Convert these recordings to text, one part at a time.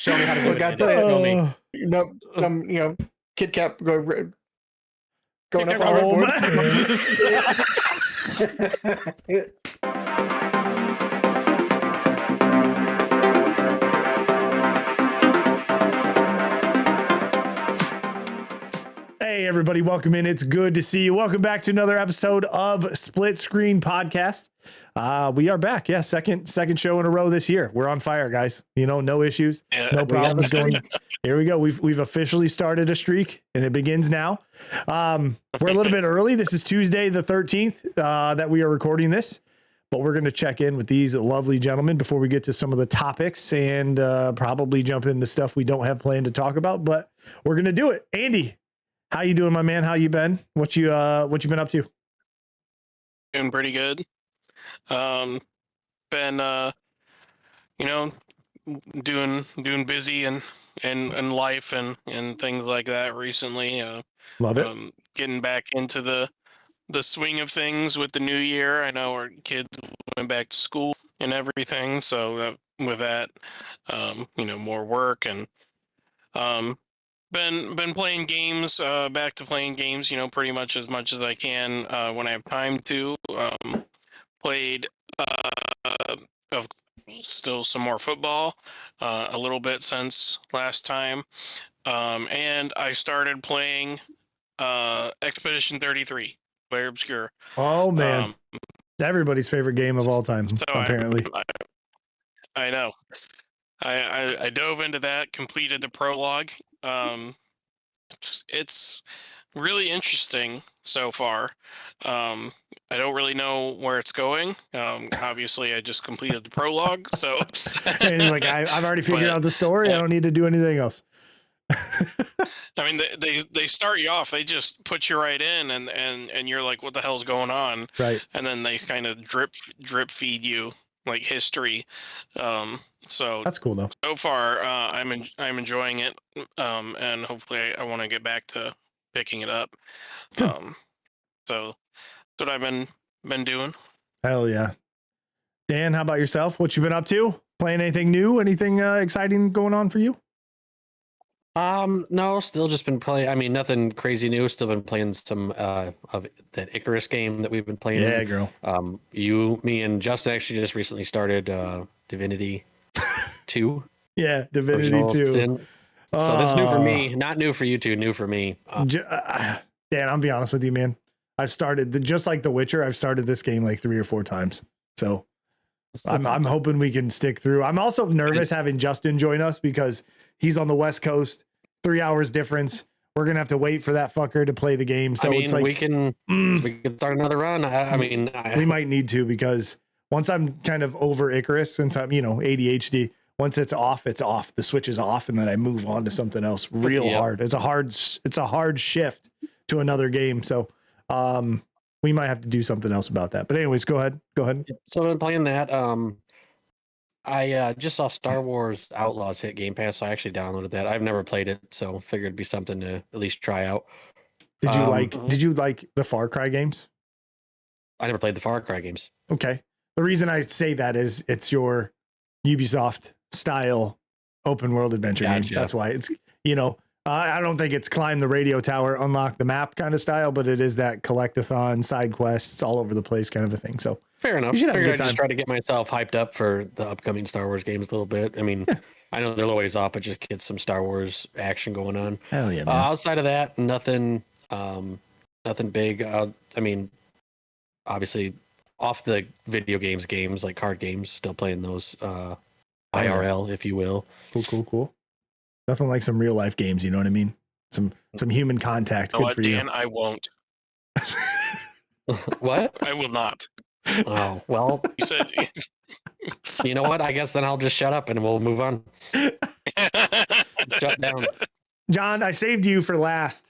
Show me how to do Look, it. I Andy. tell you, Show me. Kit Kat going up on Oh the board. Hey, everybody, welcome in. It's good to see you. Welcome back to another episode of Split Screen Podcast. We are back. Yeah, second show in a row this year. We're on fire, guys. You know, no issues, no problems going. Here we go. We've officially started a streak, and it begins now. We're a little bit early. This is Tuesday the 13th that we are recording this, but we're going to check in with these lovely gentlemen before we get to some of the topics and probably jump into stuff we don't have planned to talk about, but we're going to do it. Andy, how you doing, my man? How you been? What you been up to? Doing pretty good. Been doing busy and life and things like that recently. Love it. Getting back into the swing of things with the new year. I know our kids went back to school and everything, so with that, more work and been playing games, back to playing games, pretty much as I can when I have time to. Played of still some more football, a little bit since last time, and I started playing Expedition 33, Player Obscure. Oh man, everybody's favorite game of all time, so apparently. I know. I dove into that, completed the prologue. It's really interesting so far. I don't really know where it's going. Obviously, I just completed the prologue, so. And he's like, I've already figured out the story. I don't need to do anything else. I mean, they start you off. They just put you right in, and you're like, what the hell's going on? Right. And then they kind of drip feed you like history. So that's cool though. So far, I'm enjoying it, and hopefully I want to get back to picking it up. So that's what I've been doing. Hell yeah. Dan, how about yourself? What you been up to? Playing anything new? Anything exciting going on for you? No, still just been playing. I mean, nothing crazy new. Still been playing some of that Icarus game that we've been playing. Yeah, girl. Me and Justin actually just recently started Divinity 2. Yeah, Divinity 2. So that's new for me. Not new for you two. New for me. Dan, I'll be honest with you, man. I've started just like The Witcher. I've started this game like 3 or 4 times. So I'm hoping we can stick through. I'm also nervous having Justin join us because he's on the West Coast, 3 hours difference. We're gonna have to wait for that fucker to play the game. So it's like we can start another run. We might need to, because once I'm kind of over Icarus, since I'm ADHD. Once it's off, it's off. The switch is off, and then I move on to something else real hard. It's a hard shift to another game. So we might have to do something else about that. But anyways, go ahead. So I've been playing that. I just saw Star Wars Outlaws hit Game Pass, so I actually downloaded that. I've never played it, so figured it'd be something to at least try out. Did you like the Far Cry games? I never played the Far Cry games. Okay. The reason I say that is it's your Ubisoft style open world adventure game. That's why it's, I don't think it's climb the radio tower, unlock the map kind of style, but it is that collectathon, side quests all over the place kind of a thing. So fair enough. You should have a good I'd time. just try to get myself hyped up for the upcoming Star Wars games a little bit. I mean, I know they're a little ways off, but just get some Star Wars action going on. Hell yeah, man. Outside of that, nothing big. I mean, obviously off the video games like card games, still playing those IRL, if you will. Cool. Nothing like some real life games, you know what I mean? Some human contact. Good for Dan, you. I won't. What? I will not. Oh, well. You said. You know what? I guess then I'll just shut up and we'll move on. Shut down. John, I saved you for last.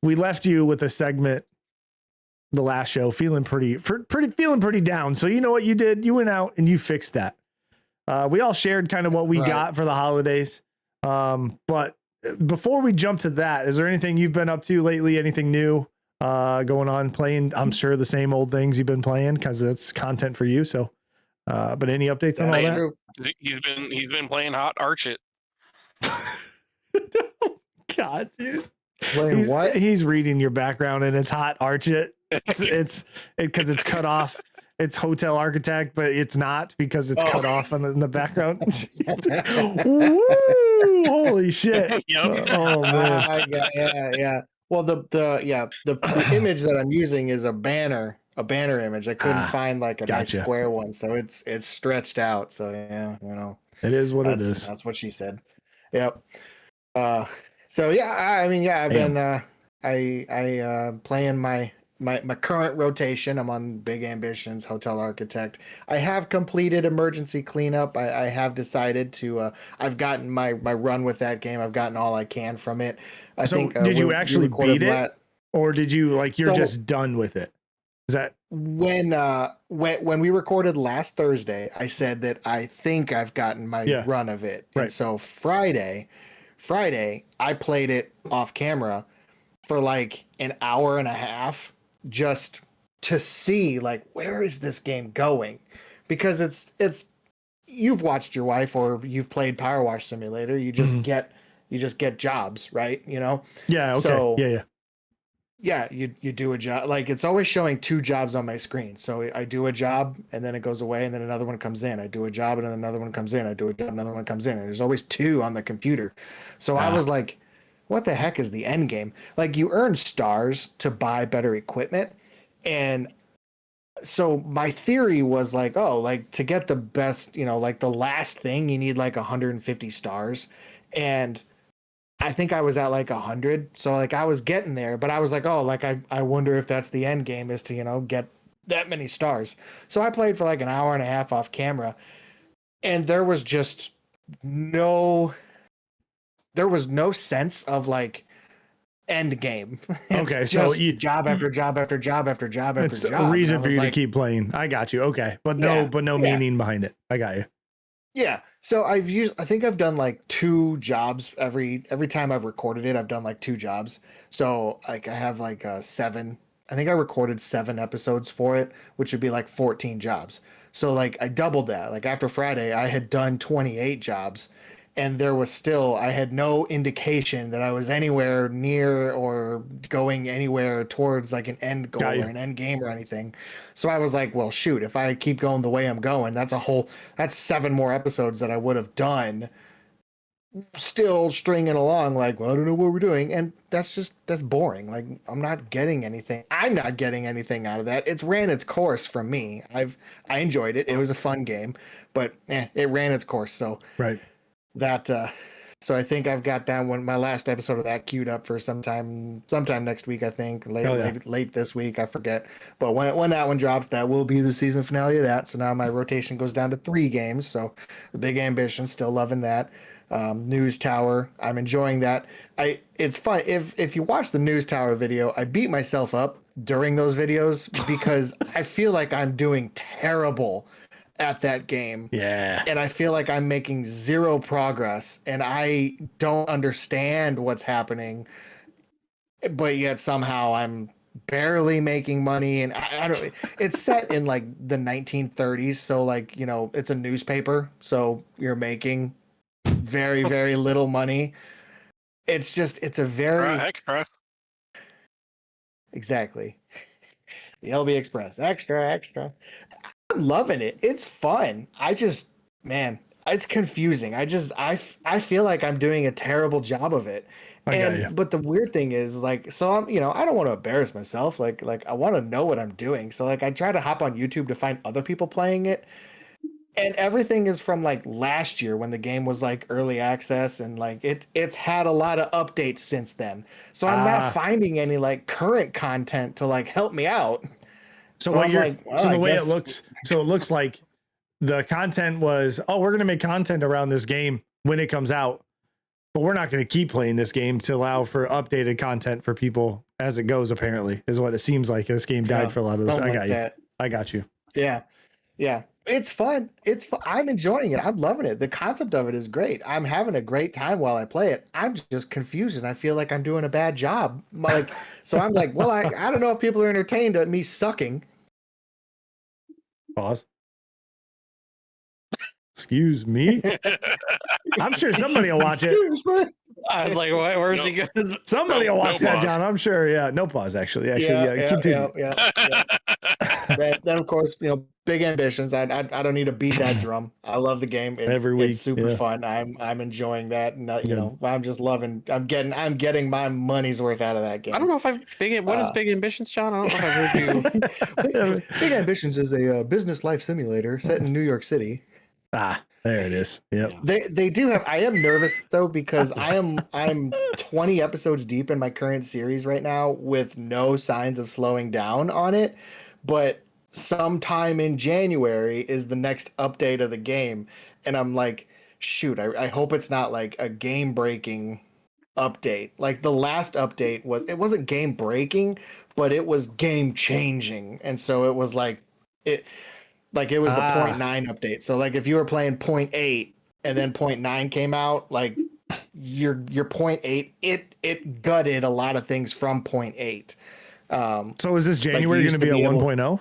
We left you with a segment the last show feeling pretty down. So you know what you did? You went out and you fixed that. We all shared kind of what we got for the holidays. But before we jump to that, is there anything you've been up to lately? Anything new going on? Playing, I'm sure, the same old things you've been playing because it's content for you. So But any updates on all That's that? true. He's been playing Hot Arch It. God, dude. Playing what? He's reading your background and it's hot. Arch it. It's because it's cut off. It's hotel architect, but it's not because it's cut off in the background. Woo! Holy shit! Yep. Oh man. Yeah. Well, the image that I'm using is a banner image. I couldn't find like a nice gotcha. square one, so it's stretched out. So yeah, It is what it is. that's what she said. Yep. So yeah, I mean, yeah, I've been playing my current rotation. I'm on Big Ambitions, Hotel Architect. I have completed Emergency Cleanup. I have decided to. I've gotten my run with that game. I've gotten all I can from it. I think. Did you actually beat it, or did you you're So- just done with it? Is that when we recorded last Thursday, I said that I think I've gotten my run of it. Right. And so Friday, I played it off camera for like an hour and a half just to see like where is this game going? Because it's you've watched your wife or you've played Power Wash Simulator, you just get jobs, right? Yeah, okay. So, yeah. you do a job. Like it's always showing 2 jobs on my screen. So I do a job and then it goes away and then another one comes in. I do a job and then another one comes in. I do a job, another one comes in. And there's always 2 on the computer. So I was like, what the heck is the end game? Like you earn stars to buy better equipment. And so my theory was like, oh, like to get the best, like the last thing you need like 150 stars. And I think I was at like 100. So like I was getting there, but I was like, oh, like I wonder if that's the end game is to, get that many stars. So I played for like an hour and a half off camera and there was no sense of like end game. Okay, so job after job after job after job after it's job. a reason for you to keep playing. I got you. Okay, but no meaning behind it. I got you. Yeah. So I think I've done like 2 jobs every time I've recorded it. I've done like 2 jobs. So like I have like 7. I think I recorded 7 episodes for it, which would be like 14 jobs. So like I doubled that. Like after Friday, I had done 28 jobs. And I had no indication that I was anywhere near or going anywhere towards like an end goal or an end game or anything. So I was like, well, shoot, if I keep going the way I'm going, that's 7 more episodes that I would have done still stringing along. Like, well, I don't know what we're doing. And that's boring. Like I'm not getting anything out of that. It's ran its course for me. I enjoyed it. It was a fun game, but it ran its course. So right. So I think I've got my last episode of that queued up for sometime next week. I think late this week. I forget. But when that one drops, that will be the season finale of that. So now my rotation goes down to 3 games. So the Big Ambition, still loving that. News Tower, I'm enjoying that. It's fun if you watch the News Tower video. I beat myself up during those videos because I feel like I'm doing terrible at that game. Yeah. And I feel like I'm making 0 progress and I don't understand what's happening, but yet somehow I'm barely making money. And I don't, it's set in like the 1930s. So like, it's a newspaper. So you're making very, very little money. It's a very extra. Exactly. The LB Express, extra. I'm loving it. It's fun. It's confusing. I feel like I'm doing a terrible job of it. But the weird thing is like, so I'm, I don't want to embarrass myself. Like I want to know what I'm doing. So like I try to hop on YouTube to find other people playing it. And everything is from like last year when the game was like early access and like it's had a lot of updates since then. So I'm not finding any like current content to like help me out. So it looks like the content was, we're going to make content around this game when it comes out, but we're not going to keep playing this game to allow for updated content for people as it goes, apparently, is what it seems like. This game died for a lot of those. I got you. Yeah. It's fun. I'm enjoying it. I'm loving it. The concept of it is great. I'm having a great time while I play it. I'm just confused and I feel like I'm doing a bad job. So I'm like, well, I don't know if people are entertained at me sucking. Pause. Excuse me. I'm sure somebody will watch it. Excuse me. I was like, where's he Nope. going? Somebody will watch No that, pause. John. I'm sure. Yeah. No pause, actually. Yeah. Continue. Yeah. Then of course, big ambitions. I don't need to beat that drum. I love the game. Every week, it's super yeah. fun. I'm enjoying that, and Good. I'm just loving. I'm getting my money's worth out of that game. I don't know if I've what is Big Ambitions, John? I don't know if I've heard you. Big Ambitions is a business life simulator set in New York City. There it is. Yep. Yeah. They do have. I am nervous though because I'm 20 episodes deep in my current series right now with no signs of slowing down on it, but sometime in January is the next update of the game, and I'm like, shoot, I hope it's not like a game breaking update. Like the last update wasn't game breaking, but it was game changing, and so it was like it. Like it was the 0.9 update. So like if you were playing 0.8 and then 0.9 came out, like your 0.8, it gutted a lot of things from 0.8. So is this January going to be a 1.0?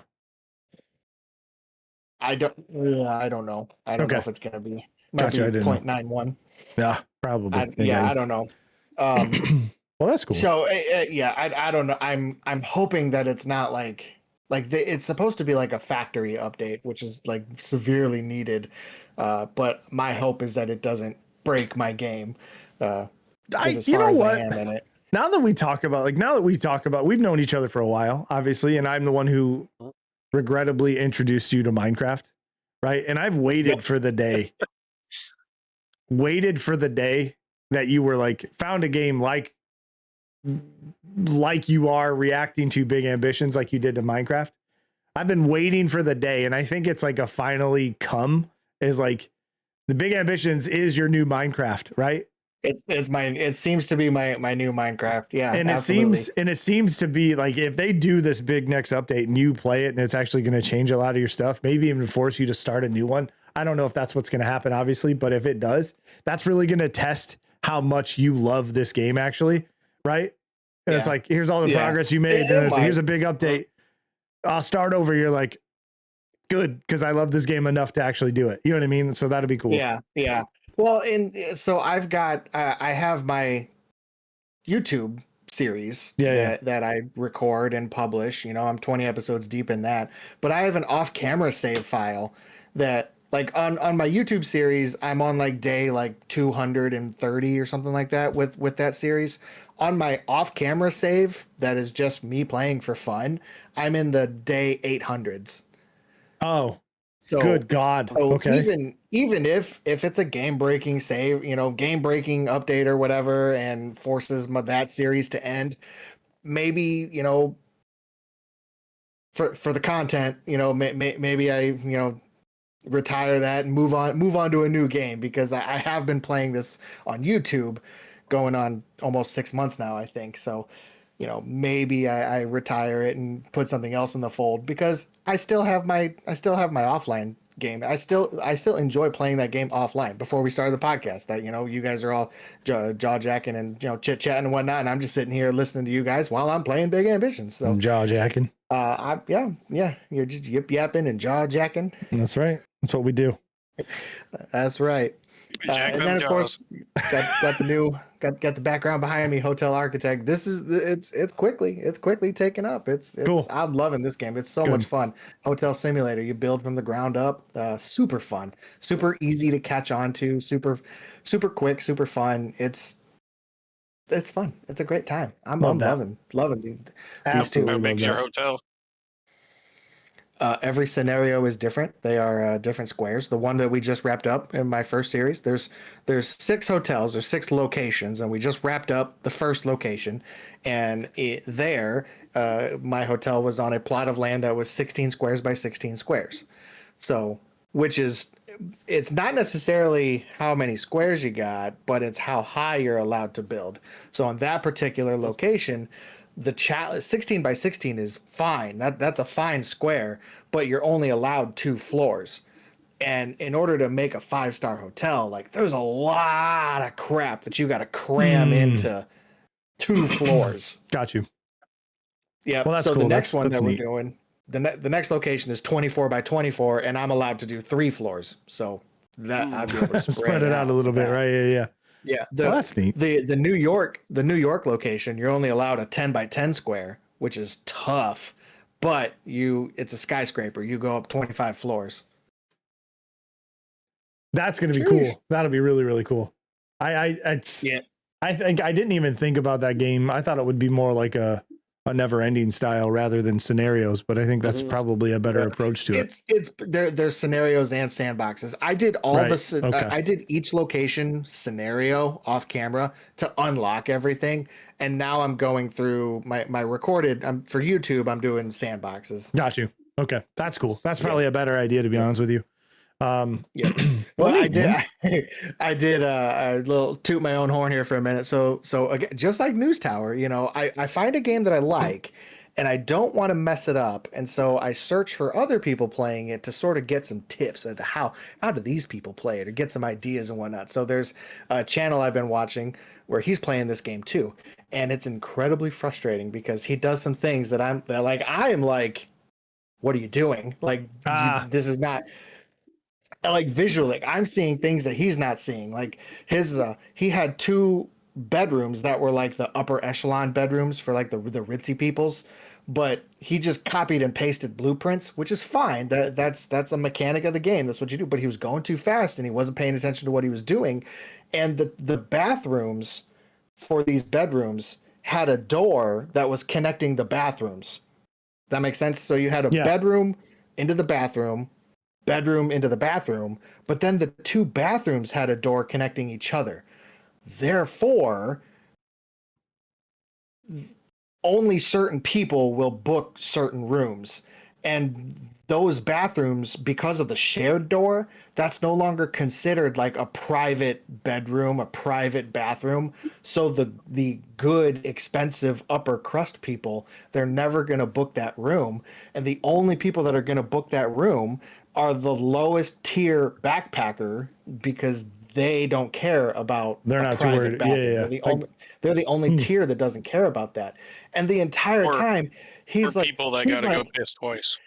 I don't know. I don't know if it's going to be. Might Gotcha, be 0.91. Yeah, probably. I don't know. Well, that's cool. So I don't know. I'm hoping that it's not like it's supposed to be like a factory update, which is like severely needed. But my hope is that it doesn't break my game. You know what? Now that we talk about, we've known each other for a while, obviously, and I'm the one who regrettably introduced you to Minecraft, right? And I've waited for the day, that you were like, found a game like you are reacting to Big Ambitions like you did to Minecraft. I've been waiting for the day, and I think it's like a finally come, is like the Big Ambitions is your new Minecraft, right? It seems to be my new Minecraft. Yeah. And it seems to be like, if they do this big next update and you play it and it's actually going to change a lot of your stuff, maybe even force you to start a new one. I don't know if that's what's going to happen, obviously, but if it does, that's really going to test how much you love this game, actually. Right. And it's like, here's all the progress you made. Then here's a big update. I'll start over. You're like, good, because I love this game enough to actually do it. You know what I mean? So that'd be cool. Yeah. Well, so I have my YouTube series that I record and publish. I'm 20 episodes deep in that, but I have an off-camera save file that, like, on my YouTube series, I'm on like day like 230 or something like that with that series. On my off-camera save, that is just me playing for fun, I'm in the day 800s. Oh, so good God. So okay. Even if it's a game-breaking save, game-breaking update or whatever, and forces that series to end, maybe, for the content, maybe I, retire that and move on to a new game, because I have been playing this on YouTube going on almost 6 months now, I think. So, maybe I retire it and put something else in the fold, because I still have my offline game. I still enjoy playing that game offline. Before we started the podcast, that you guys are all jaw jacking and chit chatting and whatnot, and I'm just sitting here listening to you guys while I'm playing Big Ambitions. So I'm jaw jacking. You're just yip yapping and jaw jacking. That's right. That's what we do. That's right. And then, of course, got the background behind me, Hotel Architect. This is it's quickly taken up. It's cool. I'm loving this game. It's so much fun. Hotel Simulator. You build from the ground up. Super fun. Super easy to catch on to. Super quick. Super fun. It's fun. It's a great time. I'm loving these two. How big's your hotel? Every scenario is different. They are different squares. The one that we just wrapped up in my first series, there's 6 hotels, there's 6 locations, and we just wrapped up the first location. And my hotel was on a plot of land that was 16 squares by 16 squares. So, it's not necessarily how many squares you got, but it's how high you're allowed to build. So on that particular location, the 16 by 16 is fine. That's a fine square, but you're only allowed 2 floors. And in order to make a 5-star hotel, like, there's a lot of crap that you got to cram into 2 floors. Got you. Yeah. Well, that's so cool. The next one that's that neat. we're doing, the next location is 24 by 24, and I'm allowed to do 3 floors. So that I'd be able to Spread it out a little bit, right? Yeah. Yeah, Well, that's neat. the New York location, you're only allowed a 10 by 10 square, which is tough. But it's a skyscraper. You go up 25 floors. That's going to be cool. That'll be really, really cool. I think I didn't even think about that game. I thought it would be more like a never ending style rather than scenarios, but I think that's probably a better approach to it. There's scenarios and sandboxes. I did I did each location scenario off camera to unlock everything. And now I'm going through my recorded, for YouTube, I'm doing sandboxes. Got you. Okay. That's cool. That's probably a better idea, to be honest with you. Yeah. Well, I did a little toot my own horn here for a minute. So again, just like News Tower, I find a game that I like and I don't want to mess it up. And so I search for other people playing it to sort of get some tips as to how do these people play it, or get some ideas and whatnot. So there's a channel I've been watching where he's playing this game too. And it's incredibly frustrating because he does some things that I am like, what are you doing? Like, this is not, like, visually, I'm seeing things that he's not seeing. Like he had 2 bedrooms that were like the upper echelon bedrooms for like the ritzy peoples, but he just copied and pasted blueprints, which is fine. That's a mechanic of the game. That's what you do. But he was going too fast and he wasn't paying attention to what he was doing. And the bathrooms for these bedrooms had a door that was connecting the bathrooms. That makes sense. So you had a bedroom into the bedroom into the bathroom, but then the 2 bathrooms had a door connecting each other. Therefore, only certain people will book certain rooms. And those bathrooms, because of the shared door, that's no longer considered like a private bedroom, a private bathroom. So the good, expensive upper crust people, they're never going to book that room. And the only people that are going to book that room are the lowest tier backpacker, because they don't care about. They're not too worried. Yeah. They're the only tier that doesn't care about that. And the entire time he's like, people that gotta go piss twice.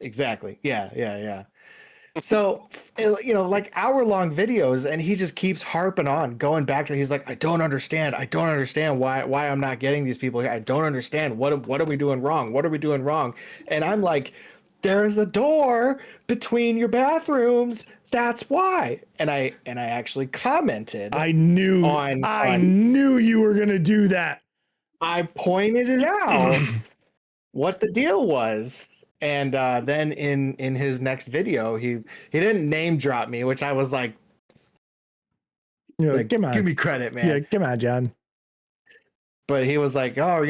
Exactly. Yeah. So, like hour-long videos, and he just keeps harping on, going back to, he's like, I don't understand why I'm not getting these people here. I don't understand. What are we doing wrong? What are we doing wrong? And I'm like, there's a door between your bathrooms. That's why. And I actually commented. I knew you were going to do that. I pointed it out what the deal was. And then in his next video, he didn't name drop me, which I was like, come on, give me credit, man. Yeah, come on, John. But he was like, oh,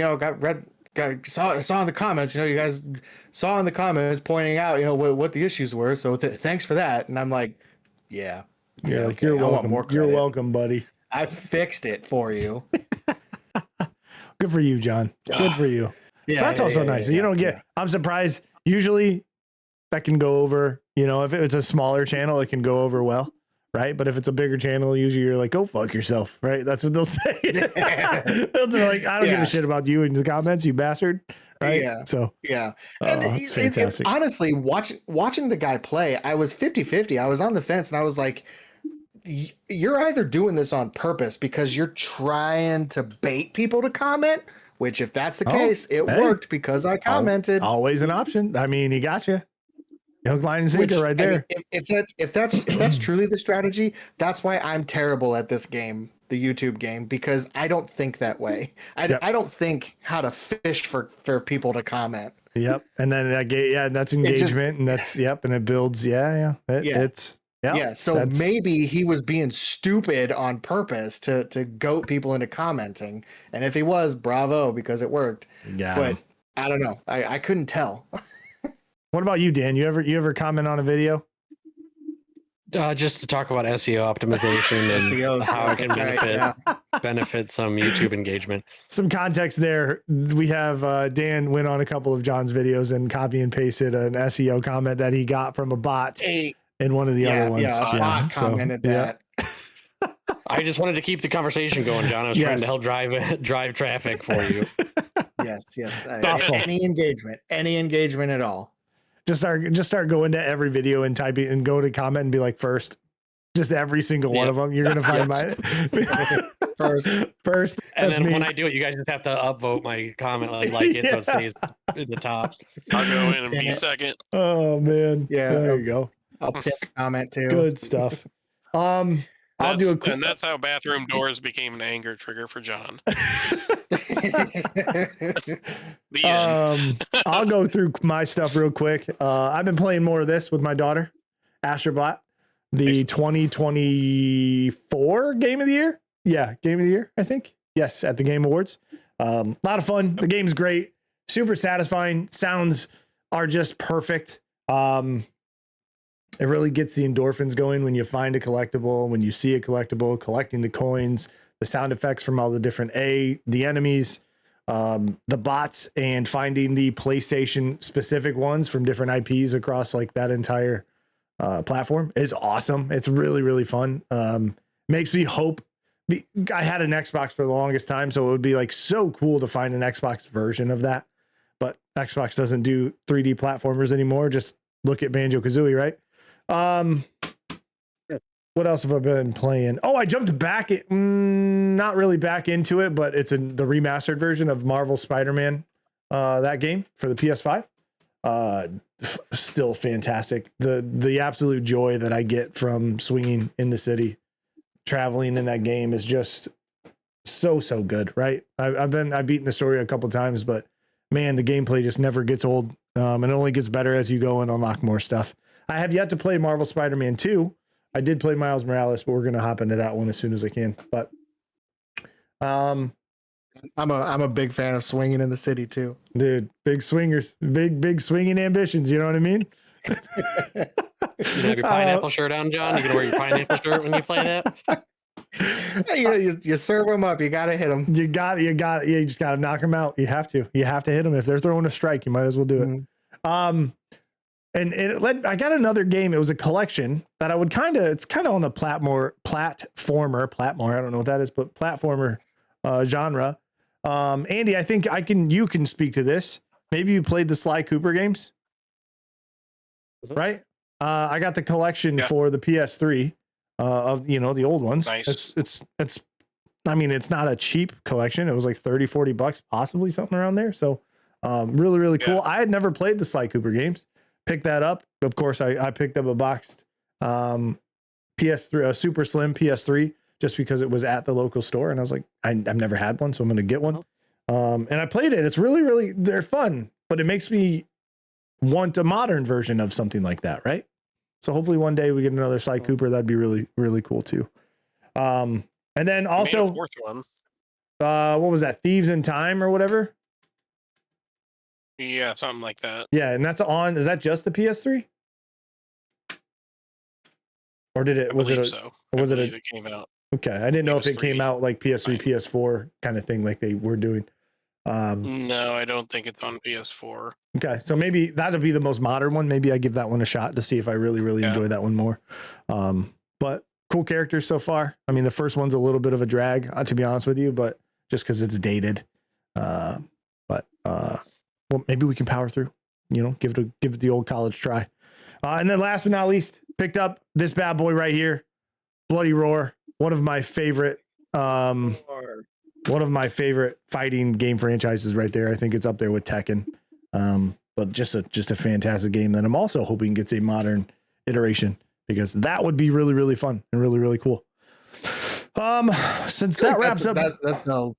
saw in the comments, you guys saw in the comments pointing out, what the issues were. So thanks for that. And I'm like, yeah. You're like, you're welcome. You're welcome, buddy. I fixed it for you. Good for you, John. Good for you. Yeah, that's also nice. You don't get. I'm surprised. Usually, that can go over. If it's a smaller channel, it can go over well, right? But if it's a bigger channel, usually you're like, "Go fuck yourself," right? That's what they'll say. They'll be like, "I don't give a shit about you in the comments, you bastard." Right? Yeah. So yeah, and it's fantastic. Honestly, watching the guy play, I was 50-50. I was on the fence, and I was like, you're either doing this on purpose because you're trying to bait people to comment. Which, if that's the case, it worked because I commented. Always an option. I mean, he got you. Hook, line, and sinker right there. I mean, if that's truly the strategy, that's why I'm terrible at this game, the YouTube game, because I don't think that way. I don't think how to fish for people to comment. Yep, and then that's engagement, and that's and it builds. So maybe he was being stupid on purpose to goat people into commenting. And if he was, bravo, because it worked. But I don't know. I couldn't tell. What about you, Dan? You ever comment on a video? Just to talk about SEO optimization and how it can benefit some YouTube engagement. Some context there. We have Dan went on a couple of John's videos and copy and pasted an SEO comment that he got from a bot. In one of the other ones. Yeah, a bot commented that. I just wanted to keep the conversation going, John. I was trying to help drive traffic for you. Yes. Any engagement at all. Just start going to every video and typing and go to comment and be like first. Just every single one of them. You're gonna find mine first. And That's then me. when I do it, you guys just have to upvote my comment, like it, so it stays in the top. I'll go in and be second. Oh man. Yeah. There you go. I'll pin a comment too. Good stuff. I'll do a quick. And that's how bathroom doors became an anger trigger for John. The end. I'll go through my stuff real quick. I've been playing more of this with my daughter, Astrobot, the 2024 Game of the Year. Yeah, Game of the Year, I think. Yes, at the Game Awards. A lot of fun. The game's great. Super satisfying. Sounds are just perfect. It really gets the endorphins going when you find a collectible, when you see a collectible, collecting the coins, the sound effects from all the different the enemies, the bots, and finding the PlayStation specific ones from different IPs across like that entire platform is awesome. It's really, really fun. Makes me hope. I had an Xbox for the longest time, so it would be like so cool to find an Xbox version of that. But Xbox doesn't do 3D platformers anymore. Just look at Banjo-Kazooie, right? What else have I been playing? Oh, I jumped back not really back into it, but it's the remastered version of Marvel Spider-Man, that game for the PS5. Still fantastic. The absolute joy that I get from swinging in the city, traveling in that game is just so good, right? I've beaten the story a couple times, but man, the gameplay just never gets old. And it only gets better as you go and unlock more stuff. I have yet to play Marvel Spider-Man 2. I did play Miles Morales, but we're going to hop into that one as soon as I can. But I'm a big fan of swinging in the city too. Dude, big swingers, big swinging ambitions. You know what I mean? You have your pineapple shirt on, John. You can wear your pineapple shirt when you play that. You serve them up. You got to hit them. You just got to knock them out. You have to hit them. If they're throwing a strike, you might as well do it. Mm-hmm. I got another game. It was a collection that I would it's kind of on the platformer. I don't know what that is, but platformer genre. Andy, I think you can speak to this. Maybe you played the Sly Cooper games, right? I got the collection for the PS3 of, the old ones. Nice. It's I mean, it's not a cheap collection. It was like $30-$40, possibly something around there. So really, really cool. I had never played the Sly Cooper games. Picked that up. Of course, I picked up a boxed PS3, a super slim PS3, just because it was at the local store. And I was like, I've never had one, so I'm going to get one. And I played it. It's really, really, they're fun, but it makes me want a modern version of something like that, right? So hopefully one day we get another Sly Cooper. That'd be really, really cool too. And then also, fourth one. What was that? Thieves in Time or whatever? Yeah, something like that. Yeah, and that's is that just the PS3? Or did it, it came out? Okay, I didn't know if it PS3. came out like PS3, PS4 kind of thing like they were doing. No, I don't think it's on PS4. Okay, so maybe that'll be the most modern one. Maybe I give that one a shot to see if I really, really enjoy that one more. But cool characters so far. I mean, the first one's a little bit of a drag, to be honest with you, but just because it's dated. Well, maybe we can power through, give it the old college try. And then last but not least, picked up this bad boy right here, Bloody Roar, one of my favorite fighting game franchises right there. I think it's up there with Tekken. But just a fantastic game that I'm also hoping gets a modern iteration, because that would be really, really fun and really, really cool. Since that wraps up, that's a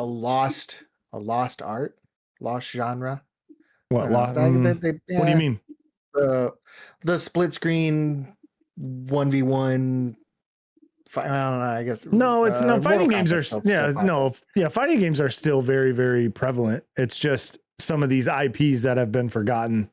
lost art. Lost genre. What? What do you mean? The split screen 1v1. I don't know. I guess no. It's no fighting games are fighting games are still very, very prevalent. It's just some of these IPs that have been forgotten.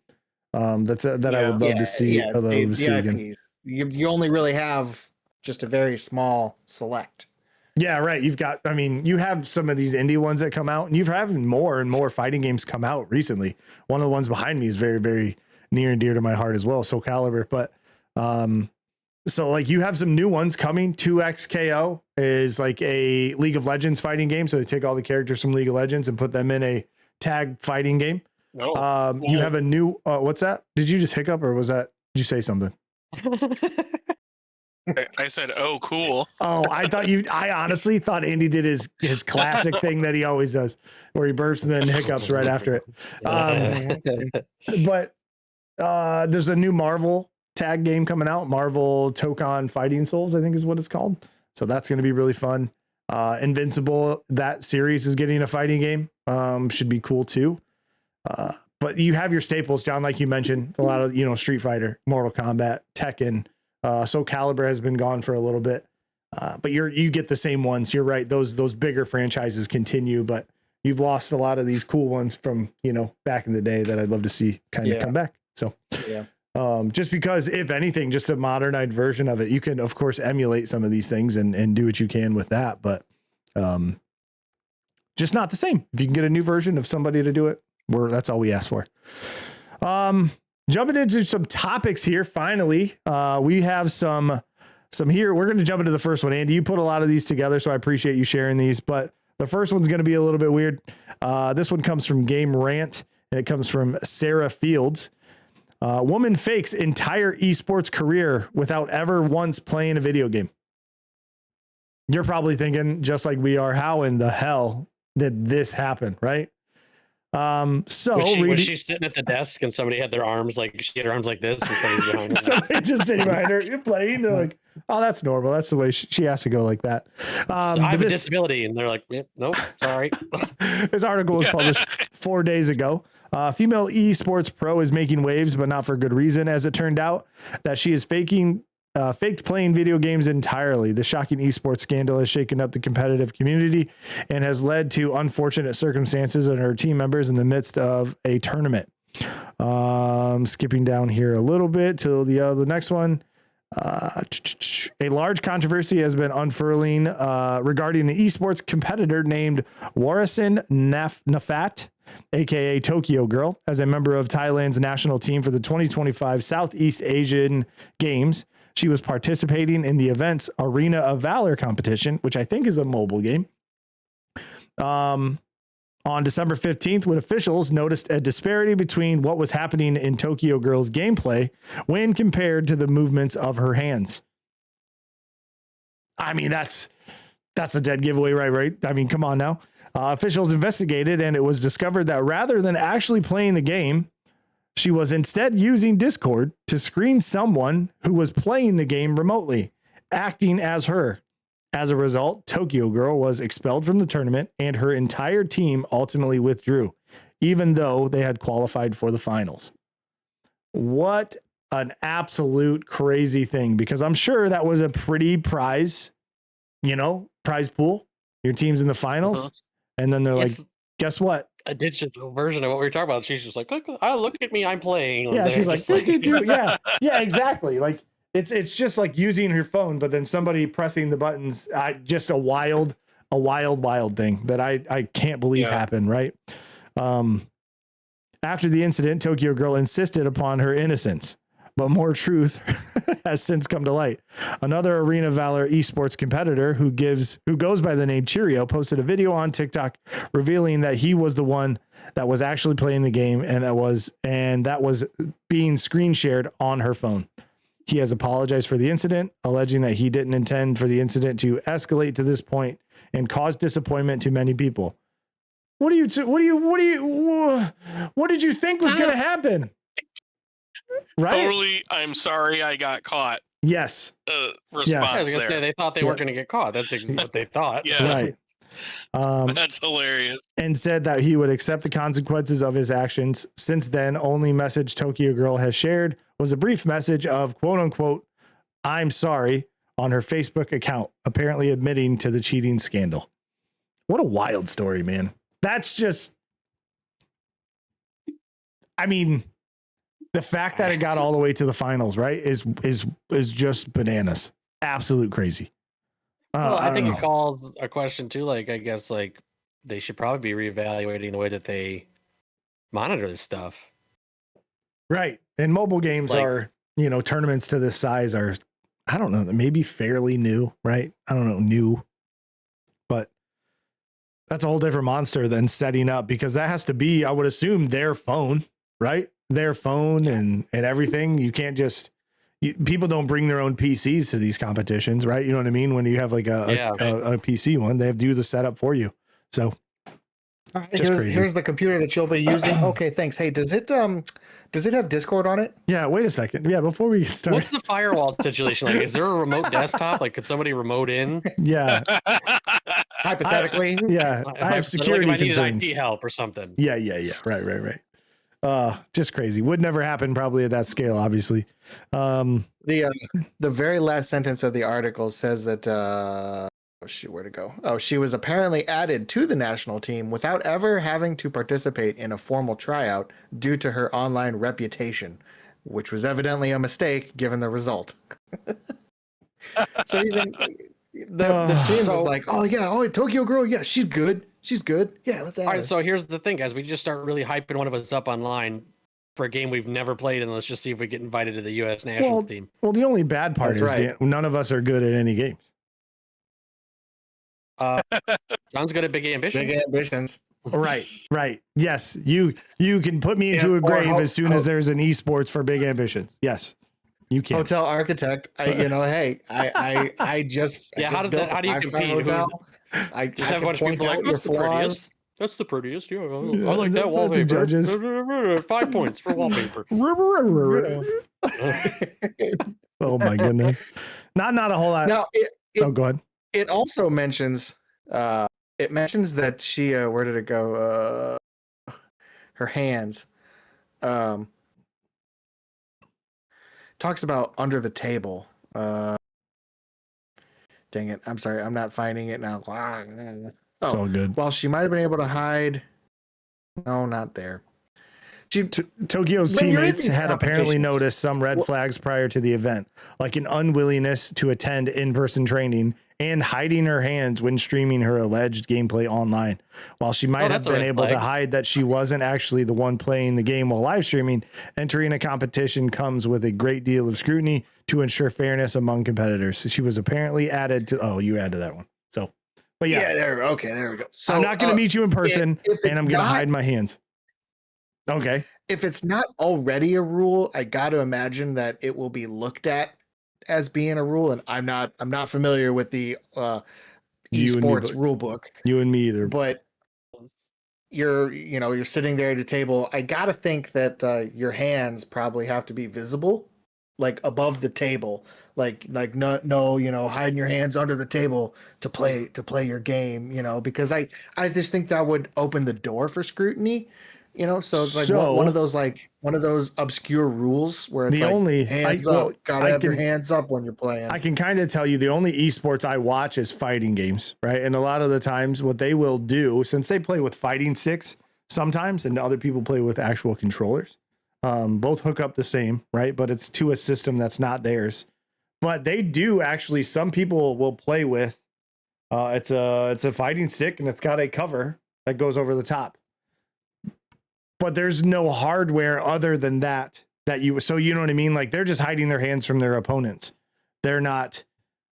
I would love to see. Again. You only really have just a very small select. Yeah, right. You have some of these indie ones that come out, and you've having more and more fighting games come out recently. One of the ones behind me is very, very near and dear to my heart as well, Soul Calibur. But so like you have some new ones coming. 2XKO is like a League of Legends fighting game. So they take all the characters from League of Legends and put them in a tag fighting game. No. You have a new, what's that? Did you just hiccup or did you say something? I said, "Oh, cool." Oh, I honestly thought Andy did his classic thing that he always does, where he burps and then hiccups right after it. But there's a new Marvel tag game coming out, Marvel Tokon Fighting Souls, I think is what it's called. So that's going to be really fun. Invincible, that series is getting a fighting game. Should be cool too. But you have your staples, John, like you mentioned, a lot of, Street Fighter, Mortal Kombat, Tekken. Soul Calibur has been gone for a little bit. But you get the same ones. You're right. Those bigger franchises continue, but you've lost a lot of these cool ones from, back in the day that I'd love to see kind of come back. So, just because, if anything, just a modernized version of it, you can of course emulate some of these things and do what you can with that, but just not the same. If you can get a new version of somebody to do it, that's all we ask for. Jumping into some topics here. Finally, we have some here. We're going to jump into the first one. Andy, you put a lot of these together, so I appreciate you sharing these, but the first one's going to be a little bit weird. This one comes from Game Rant, and it comes from Sarah Fields. Woman fakes entire esports career without ever once playing a video game. You're probably thinking, just like we are, how in the hell did this happen, right? Was she sitting at the desk and somebody had their arms she had her arms like this and somebody behind her? Somebody just sitting behind her, you're playing. They're like, oh, that's normal. That's the way she has to go like that. I have a disability, and they're like, nope, sorry. This article was published 4 days ago. Female esports pro is making waves, but not for good reason. As it turned out that she is faked playing video games entirely. The shocking esports scandal has shaken up the competitive community and has led to unfortunate circumstances and her team members in the midst of a tournament. Skipping down here a little bit to the next one. A large controversy has been unfurling regarding an esports competitor named Warison Nafat, aka Tokyo Girl, as a member of Thailand's national team for the 2025 Southeast Asian Games. She was participating in the event's Arena of Valor competition, which I think is a mobile game. On December 15th, when officials noticed a disparity between what was happening in Tokyo Girl's gameplay when compared to the movements of her hands. I mean, that's a dead giveaway, right? I mean, come on now. Officials investigated, and it was discovered that rather than actually playing the game, she was instead using Discord to screen someone who was playing the game remotely, acting as her. As a result, Tokyo Girl was expelled from the tournament, and her entire team ultimately withdrew, even though they had qualified for the finals. What an absolute crazy thing, because I'm sure that was a pretty prize pool. Your team's in the finals, and then they're like, guess what? A digital version of what we were talking about. She's just like, look at me, I'm playing. Yeah, she's like, yeah, exactly. Like it's just like using her phone, but then somebody pressing the buttons. Just a wild thing that I can't believe happened. Right. After the incident, Tokyo Girl insisted upon her innocence, but more truth has since come to light. Another Arena Valor esports competitor who goes by the name Cheerio posted a video on TikTok revealing that he was the one that was actually playing the game and that was being screen shared on her phone. He has apologized for the incident, alleging that he didn't intend for the incident to escalate to this point and cause disappointment to many people. What did you think was going to happen? Right? Totally, I'm sorry I got caught. Yes. Response there. They thought they weren't going to get caught. That's what they thought. Yeah. Right. That's hilarious. And said that he would accept the consequences of his actions. Since then, only message Tokyo Girl has shared was a brief message of quote unquote, "I'm sorry" on her Facebook account, apparently admitting to the cheating scandal. What a wild story, man. That's just, I mean, the fact that it got all the way to the finals, right, is just bananas. Absolute crazy. I think it calls a question too. Like, I guess like they should probably be reevaluating the way that they monitor this stuff. Right. And mobile games are, tournaments to this size are, I don't know, maybe fairly new, right? I don't know, new, but That's a whole different monster than setting up, because that has to be, I would assume, their phone, right? Their phone and everything. You can't just, people don't bring their own PCs to these competitions, right? You know what I mean? When you have like a PC one, they have to do the setup for you. So all right, here's the computer that you'll be using. Okay, thanks. Hey, does it have Discord on it? Yeah, wait a second. Yeah, before we start. What's the firewall situation like? Is there a remote desktop? Like, could somebody remote in? Yeah. Hypothetically. I have security like if I concerns. need IT help or something. Yeah. Right. Just crazy. Would never happen probably at that scale, obviously. The very last sentence of the article says that where'd it go? Oh, she was apparently added to the national team without ever having to participate in a formal tryout due to her online reputation, which was evidently a mistake given the result. So even the team was like, oh, Tokyo girl, yeah, she's good. Yeah, let's add All right, her. so here's the thing, guys. We just start really hyping one of us up online for a game we've never played, and let's just see if we get invited to the U.S. national team. Well, the only bad part That's is right. none of us are good at any games. John's good at big ambition. Big ambitions. Right. Yes, you can put me into a grave as soon as there's an esports for big ambitions. Yes, you can. Hotel architect. I just how do you compete? Hotel. I just have a bunch of people like, your flaws. That's the prettiest. Yeah, I like that wallpaper. Judges. 5 points for wallpaper. Oh my goodness. Not a whole lot. Now, go ahead. It also mentions that she where did it go? Her hands. Talks about under the table. Dang it. I'm sorry. I'm not finding it now. It's all good. Well, she might have been able to hide. No, not there. Tokyo's teammates had apparently noticed some red flags prior to the event, like an unwillingness to attend in-person training and hiding her hands when streaming her alleged gameplay online. While she might have been able to hide that she wasn't actually the one playing the game while live streaming, entering a competition comes with a great deal of scrutiny to ensure fairness among competitors. She was apparently added to, you added that one. So, but yeah. There we go. So I'm not going to meet you in person and I'm going to hide my hands. Okay. If it's not already a rule, I got to imagine that it will be looked at as being a rule, and I'm not familiar with the esports rule book. You and me either. But you're sitting there at a table. I got to think that your hands probably have to be visible, like above the table, like no, hiding your hands under the table to play your game, because I just think that would open the door for scrutiny. So it's like one of those obscure rules where it's gotta have your hands up when you're playing. I can kind of tell you the only esports I watch is fighting games, right? And a lot of the times what they will do, since they play with fighting sticks sometimes and other people play with actual controllers, both hook up the same, right? But it's to a system that's not theirs. But they do actually, some people will play with, it's a fighting stick and it's got a cover that goes over the top. But there's no hardware other than that so you know what I mean? Like they're just hiding their hands from their opponents. They're not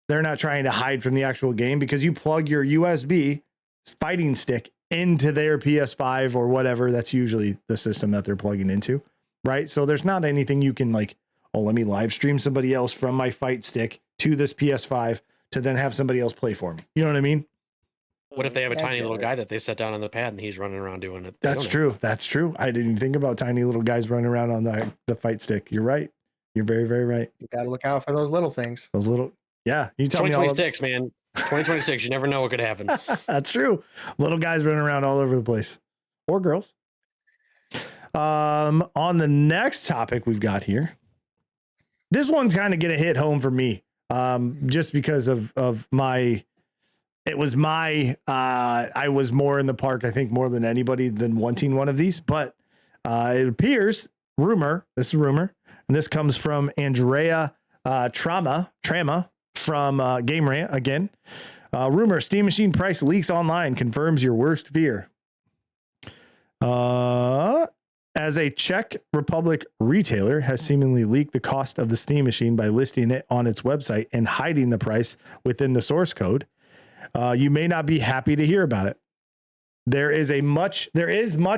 trying to hide from the actual game, because you plug your USB fighting stick into their PS5 or whatever. That's usually the system that they're plugging into, right? So there's not anything you can like, let me live stream somebody else from my fight stick to this PS5 to then have somebody else play for me. You know what I mean? What if they have a tiny little guy that they set down on the pad and he's running around doing it? That's true. I didn't even think about tiny little guys running around on the fight stick. You're right. You're very, very right. You got to look out for those little things. Yeah. You tell me 2026, man. 2026. You never know what could happen. That's true. Little guys running around all over the place, or girls. On the next topic we've got here, this one's kind of gonna hit home for me, just because of my. It was I was more in the park, I think, more than anybody than wanting one of these, but it appears this is rumor, and this comes from Andrea Trama from Game Rant again. Rumor, Steam Machine price leaks online, confirms your worst fear. As a Czech Republic retailer has seemingly leaked the cost of the Steam Machine by listing it on its website and hiding the price within the source code. You may not be happy to hear about it. there is much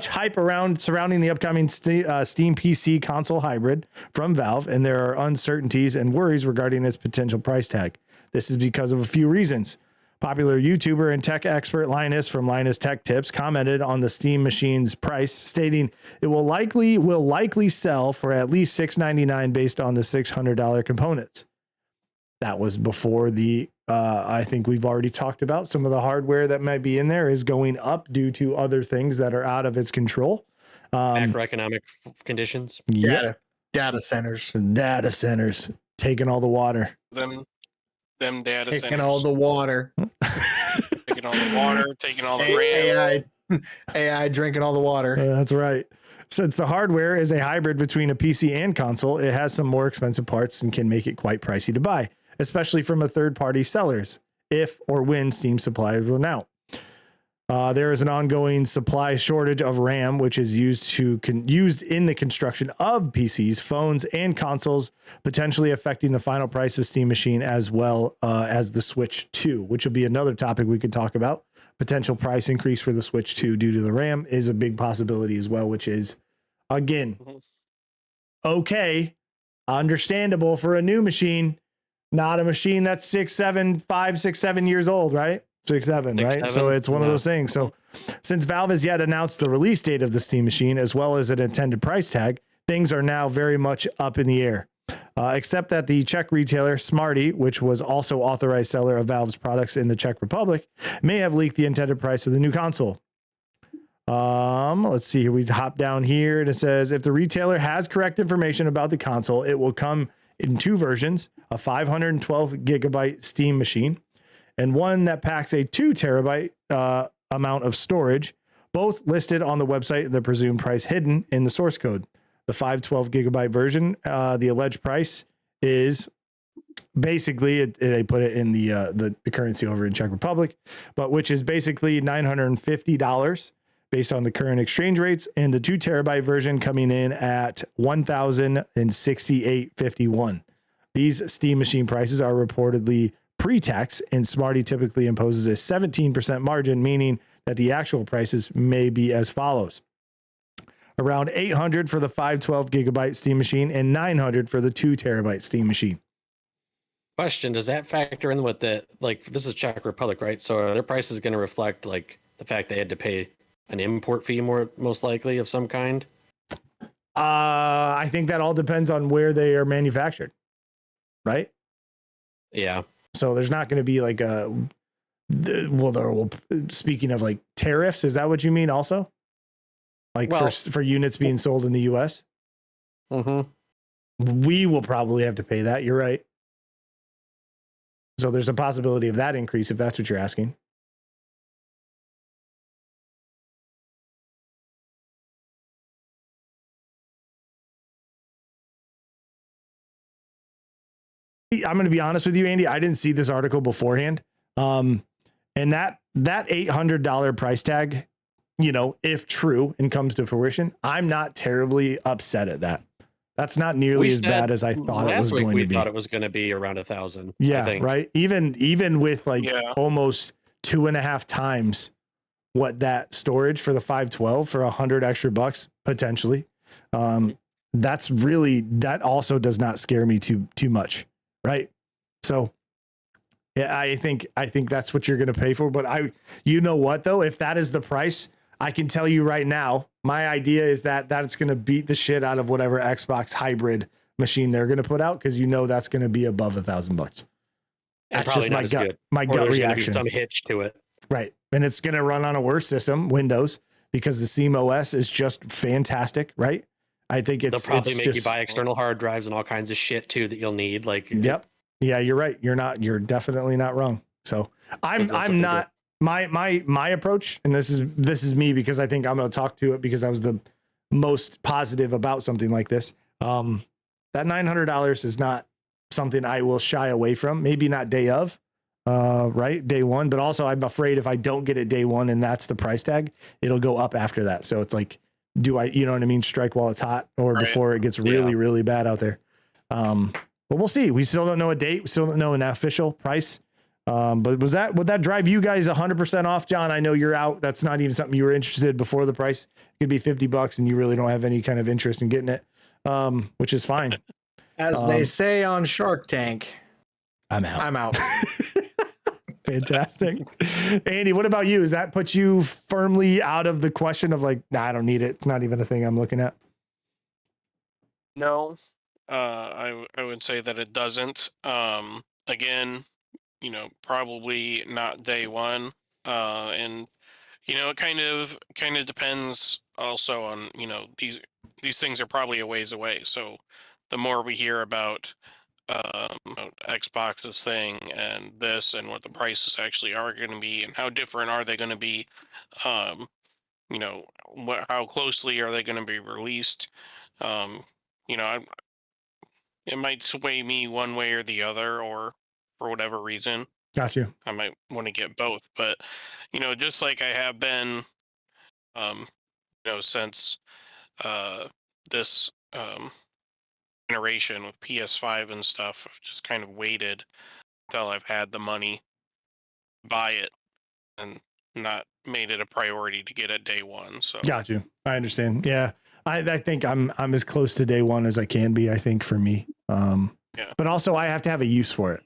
hype surrounding the upcoming Steam PC console hybrid from Valve, and there are uncertainties and worries regarding its potential price tag. This is because of a few reasons. Popular YouTuber and tech expert Linus from Linus Tech Tips commented on the Steam machine's price, stating it will likely sell for at least $699 based on the $600 components. That was before the I think we've already talked about some of the hardware that might be in there is going up due to other things that are out of its control. Macroeconomic conditions. Data centers. Data centers taking all the water. Them data Taking centers. all the water. Taking all the water. Taking all the RAM. AI drinking all the water. That's right. Since the hardware is a hybrid between a PC and console, it has some more expensive parts and can make it quite pricey to buy, especially from a third-party sellers, if or when Steam supplies run out. There is an ongoing supply shortage of RAM, which is used in the construction of PCs, phones, and consoles, potentially affecting the final price of Steam Machine as well as the Switch 2, which will be another topic we could talk about. Potential price increase for the Switch 2 due to the RAM is a big possibility as well, which is, again, okay, understandable for a new machine, not a machine that's 5, 6, 7 years old, right? 6, 7, right? So it's one of those things. So since Valve has yet announced the release date of the Steam Machine, as well as an intended price tag, things are now very much up in the air. Except that the Czech retailer Smarty, which was also authorized seller of Valve's products in the Czech Republic, may have leaked the intended price of the new console. Let's see here. We hop down here and it says, if the retailer has correct information about the console, it will come in 2 versions, a 512 gigabyte Steam machine and one that packs a 2 terabyte amount of storage, both listed on the website, the presumed price hidden in the source code. The 512 gigabyte version, the alleged price is basically, they put it in the currency over in Czech Republic, but which is basically $950 based on the current exchange rates, and the 2 terabyte version coming in at $1,068.51. These Steam machine prices are reportedly pre-tax, and Smarty typically imposes a 17% margin, meaning that the actual prices may be as follows. Around $800 for the 512 gigabyte Steam machine and $900 for the 2 terabyte Steam machine. Question, does that factor in with the, like, this is Czech Republic, right? So are their prices going to reflect like the fact they had to pay an import fee most likely of some kind? I think that all depends on where they are manufactured, right? Yeah. So there's not going to be like speaking of like tariffs, is that what you mean also? Like for units being sold in the US? Mm-hmm. We will probably have to pay that. You're right. So there's a possibility of that increase if that's what you're asking. I'm going to be honest with you, Andy. I didn't see this article beforehand. And that $800 price tag, you know, if true and comes to fruition, I'm not terribly upset at that. That's not nearly as bad as I thought it was going to be. We thought it was going to be around 1,000. Yeah, right. Even with like almost 2.5 times what that storage for the 512 for $100 extra bucks potentially. That also does not scare me too much, right? So yeah, I think that's what you're going to pay for. But you know what though, if that is the price, I can tell you right now, my idea is that it's going to beat the shit out of whatever Xbox hybrid machine they're going to put out, because you know that's going to be above $1,000. That's just my gut reaction. Some hitch to it, right? And it's going to run on a worse system, Windows, because the Steam OS is just fantastic, right? I think they'll probably make you buy external hard drives and all kinds of shit too that you'll need. Like, yep, yeah, you're right. You're definitely not wrong. So I'm not. My approach, and this is me because I think I'm going to talk to it because I was the most positive about something like this. That $900 is not something I will shy away from. Maybe not day of, right? Day one, but also I'm afraid if I don't get it day one and that's the price tag, it'll go up after that. So it's like, you know what I mean? Strike while it's hot or before it gets really, really bad out there. But we'll see. We still don't know a date. We still don't know an official price. But would that drive you guys 100% off, John? I know you're out. That's not even something you were interested before the price. It could be $50 and you really don't have any kind of interest in getting it, which is fine. As they say on Shark Tank, I'm out. I'm out. Fantastic. Andy, what about you? Does that put you firmly out of the question of like, nah, I don't need it. It's not even a thing I'm looking at. No, I would say that it doesn't. Again, probably not day one. And it kind of depends also on these things are probably a ways away. So the more we hear about Xbox's thing and this and what the prices actually are going to be and how different are they going to be, how closely are they going to be released? It might sway me one way or the other, or for whatever reason, Got you. I might want to get both. But, just like I have been, since this generation with PS5 and stuff, I've just kind of waited until I've had the money to buy it and not made it a priority to get it day one. So Got you. I understand. Yeah. I think I'm as close to day one as I can be, I think, for me. Yeah. But also I have to have a use for it.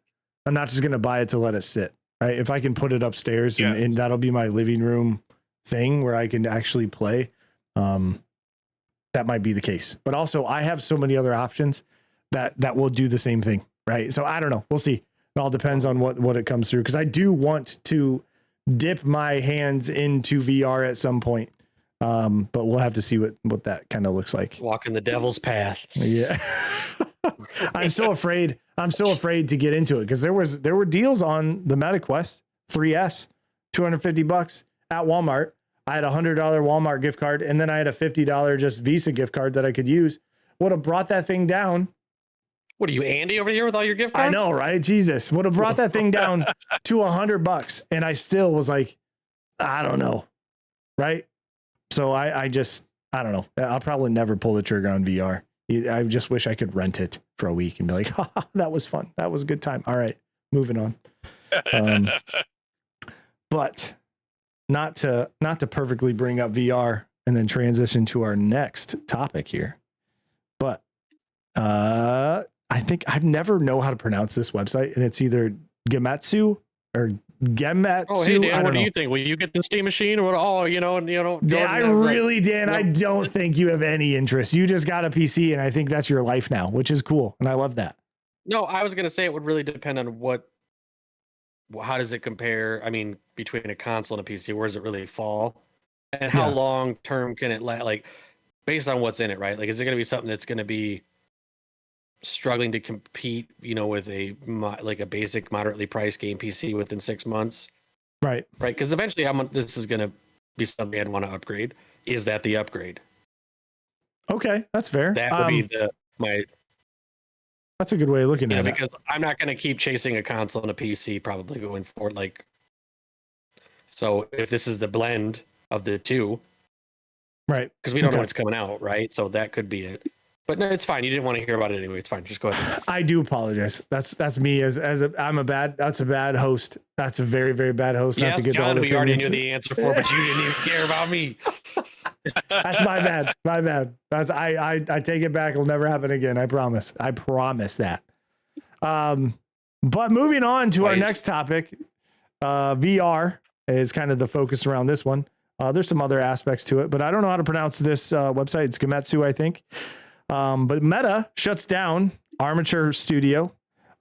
I'm not just going to buy it to let it sit. Right. If I can put it upstairs and that'll be my living room thing where I can actually play. That might be the case, but also I have so many other options that will do the same thing. Right. So I don't know. We'll see. It all depends on what it comes through. Cause I do want to dip my hands into VR at some point. But we'll have to see what that kind of looks like. Walking the devil's path. Yeah. I'm so afraid to get into it because there were deals on the MetaQuest 3S, $250 at Walmart. I had a $100 Walmart gift card, and then I had a $50 just Visa gift card that I could use. Would have brought that thing down. What are you, Andy, over here with all your gift cards? I know, right? Jesus, would have brought that thing down to $100, and I still was like, I don't know, right? So I don't know. I'll probably never pull the trigger on VR. I just wish I could rent it for a week and be like, that was fun. That was a good time. All right, moving on. But not to perfectly bring up VR and then transition to our next topic here. But I think I've never know how to pronounce this website, and it's either Gematsu or Gematsu. Oh, hey Dan, what do you think? Will you get the Steam machine? Or Dan, I don't think you have any interest. You just got a PC, and I think that's your life now, which is cool, and I love that. No, I was gonna say it would really depend on how does it compare? I mean, between a console and a PC, where does it really fall, and how long term can it last? Like, based on what's in it, right? Like, is it gonna be something that's gonna be struggling to compete, with a basic moderately priced game PC within 6 months, right? Because eventually, this is going to be something I'd want to upgrade. Is that the upgrade? Okay, that's fair. That would be That's a good way of looking at it. Because I'm not going to keep chasing a console and a PC probably going forward. So if this is the blend of the two, right? Because we don't know what's coming out, right? So that could be it. But no, it's fine. You didn't want to hear about it anyway. It's fine. Just go ahead. I do apologize. That's me that's a bad host. That's a very, very bad host. Yes, not to get John, all the we already knew the answer for, but you didn't even care about me. That's my bad. My bad. I take it back. It'll never happen again. I promise. I promise that. But moving on to our next topic, VR is kind of the focus around this one. There's some other aspects to it, but I don't know how to pronounce this website. It's Gematsu, I think. But Meta shuts down Armature Studio,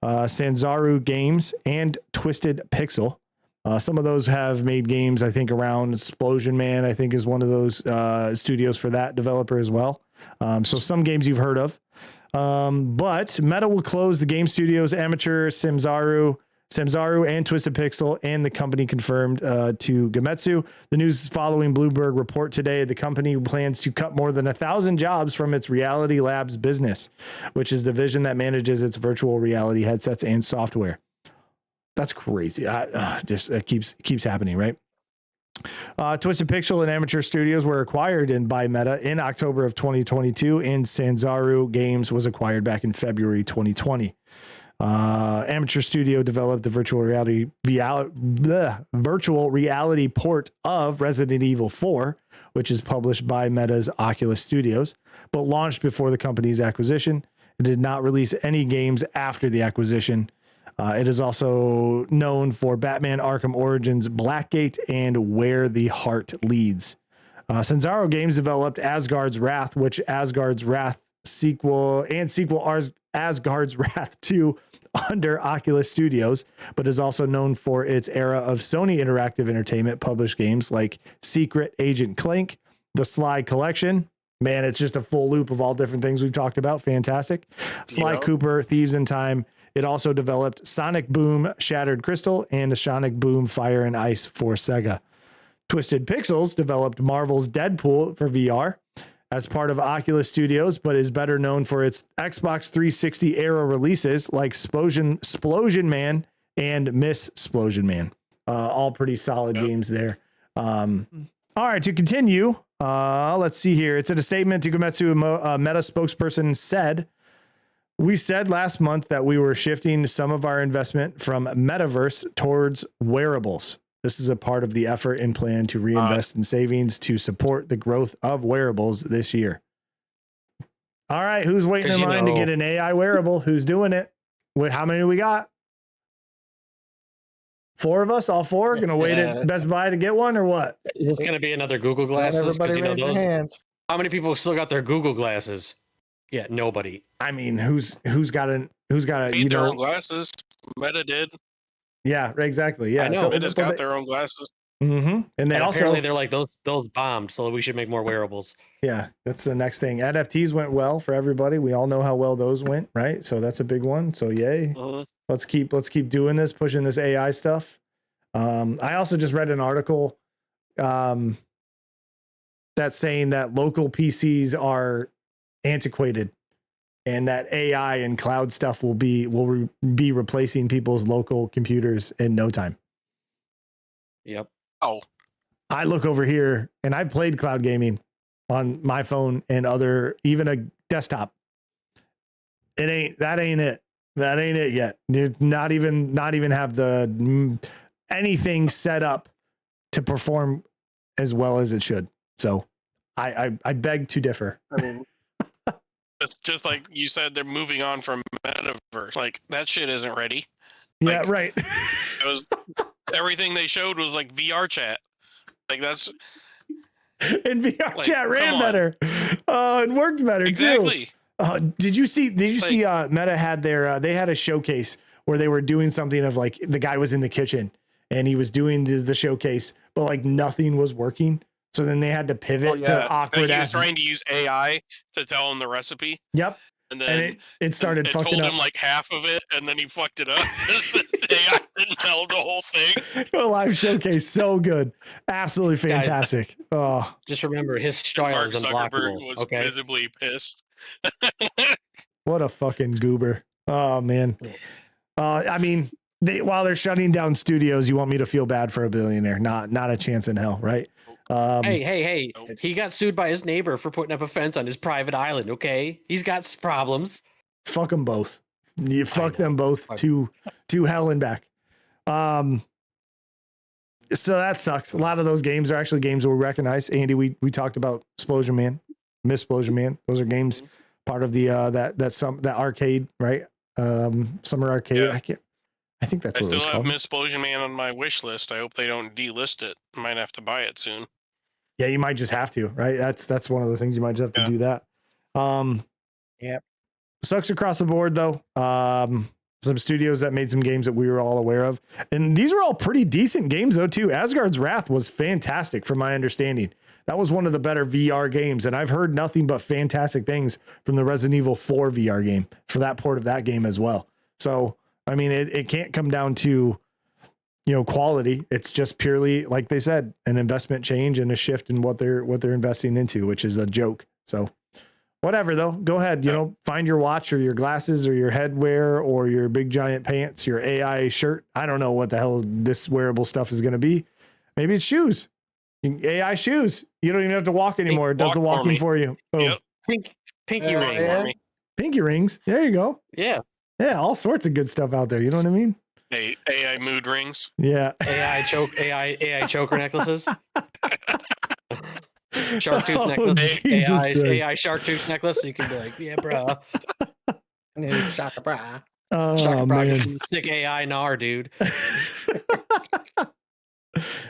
Sanzaru Games, and Twisted Pixel. Some of those have made games, I think, around Explosion Man, I think is one of those studios for that developer as well. So some games you've heard of. But Meta will close the game studios, Amateur, Samzaru, and Twisted Pixel, and the company confirmed to Gematsu. The news following Bloomberg report today. The company plans to cut more than 1,000 jobs from its Reality Labs business, which is the division that manages its virtual reality headsets and software. That's crazy. It keeps happening, right? Twisted Pixel and Amateur Studios were acquired by Meta in October of 2022, and Sanzaru Games was acquired back in February 2020. Amateur Studio developed the virtual reality port of Resident Evil 4, which is published by Meta's Oculus Studios, but launched before the company's acquisition. It did not release any games after the acquisition. It is also known for Batman Arkham Origins Blackgate and Where the Heart Leads. Senzaro Games developed Asgard's Wrath, which Asgard's Wrath sequel Asgard's Wrath 2 under Oculus Studios, but is also known for its era of Sony Interactive Entertainment published games like Secret Agent Clank, The Sly Collection. Man, it's just a full loop of all different things we've talked about. Fantastic. Sly Cooper, Thieves in Time. It also developed Sonic Boom Shattered Crystal and Sonic Boom Fire and Ice for Sega. Twisted Pixels developed Marvel's Deadpool for VR as part of Oculus Studios, but is better known for its Xbox 360 era releases like Splosion Man and Miss Splosion Man. All pretty solid games there. All right, to continue, let's see here. It's in a statement. Takamatsu, a Meta spokesperson, said, "We said last month that we were shifting some of our investment from metaverse towards wearables. This is a part of the effort and plan to reinvest in savings to support the growth of wearables this year." All right, who's waiting in line to get an AI wearable? Who's doing it? How many do we got? 4 of us, all 4, gonna wait at Best Buy to get one, or what? Is this gonna be another Google glasses? Everybody raise their hands. How many people still got their Google glasses? Yeah, nobody. I mean, who's got a Made their own glasses. Meta did. Yeah, exactly. Yeah, I know. so Meta's got their own glasses. Mm-hmm. And they apparently they're like those bombed, so we should make more wearables. Yeah, that's the next thing. NFTs went well for everybody. We all know how well those went, right? So that's a big one. So yay. Let's keep doing this, pushing this AI stuff. I also just read an article that's saying that local PCs are antiquated and that AI and cloud stuff will be replacing people's local computers in no time. Yep. Oh, I look over here and I've played cloud gaming on my phone and even a desktop. That ain't it. That ain't it yet. Not even have the anything set up to perform as well as it should. So I beg to differ. I mean, it's just like you said, they're moving on from metaverse. Like, that shit isn't ready. Yeah, right. It was everything they showed was like VR chat. Like, that's and VR chat ran better. It worked better exactly. too. Did you see Meta had they had a showcase where they were doing something of like the guy was in the kitchen and he was doing the showcase, but like nothing was working. So then they had to pivot to awkward ass. He was trying to use AI to tell him the recipe. Yep. And then it started it fucking told up. him like half of it, and then he fucked it up. AI didn't tell the whole thing. A live showcase, so good, absolutely fantastic. Oh, just remember his style Mark is Zuckerberg unblockable. was Okay, visibly pissed. what a fucking goober! Oh man, I mean, while they're shutting down studios, you want me to feel bad for a billionaire? Not a chance in hell, right? Hey! He got sued by his neighbor for putting up a fence on his private island. Okay, he's got problems. Fuck them both. You fuck them both to hell and back. So that sucks. A lot of those games are actually games that we recognize. Andy, we talked about Splosion Man, Miss Splosion Man. Those are games part of the that arcade, right? Summer arcade. Yeah. I think that's what it was called. I still have Miss Splosion Man on my wish list. I hope they don't delist it. I might have to buy it soon. Yeah, you might just have to, right? That's one of the things you might just have to do that. Yep. Sucks across the board though. Some studios that made some games that we were all aware of. And these were all pretty decent games though too. Asgard's Wrath was fantastic from my understanding. That was one of the better VR games. And I've heard nothing but fantastic things from the Resident Evil 4 VR game for that port of that game as well. So, I mean, it can't come down to, quality. It's just purely, like they said, an investment change and a shift in what they're investing into, which is a joke. So whatever though, go ahead, find your watch or your glasses or your headwear or your big giant pants, your AI shirt. I don't know what the hell this wearable stuff is going to be. Maybe it's shoes, AI shoes. You don't even have to walk anymore. It does the walking for you. Oh, yep. Pinky rings. Pinky rings. There you go. Yeah. Yeah, all sorts of good stuff out there. You know what I mean? AI mood rings. Yeah. AI choker necklaces. Shark tooth Oh, necklace. Jesus Christ. AI shark tooth necklace. So you can be like, yeah, bro. Shaka bra. Oh, Shaka bra, man. some sick AI gnar, dude.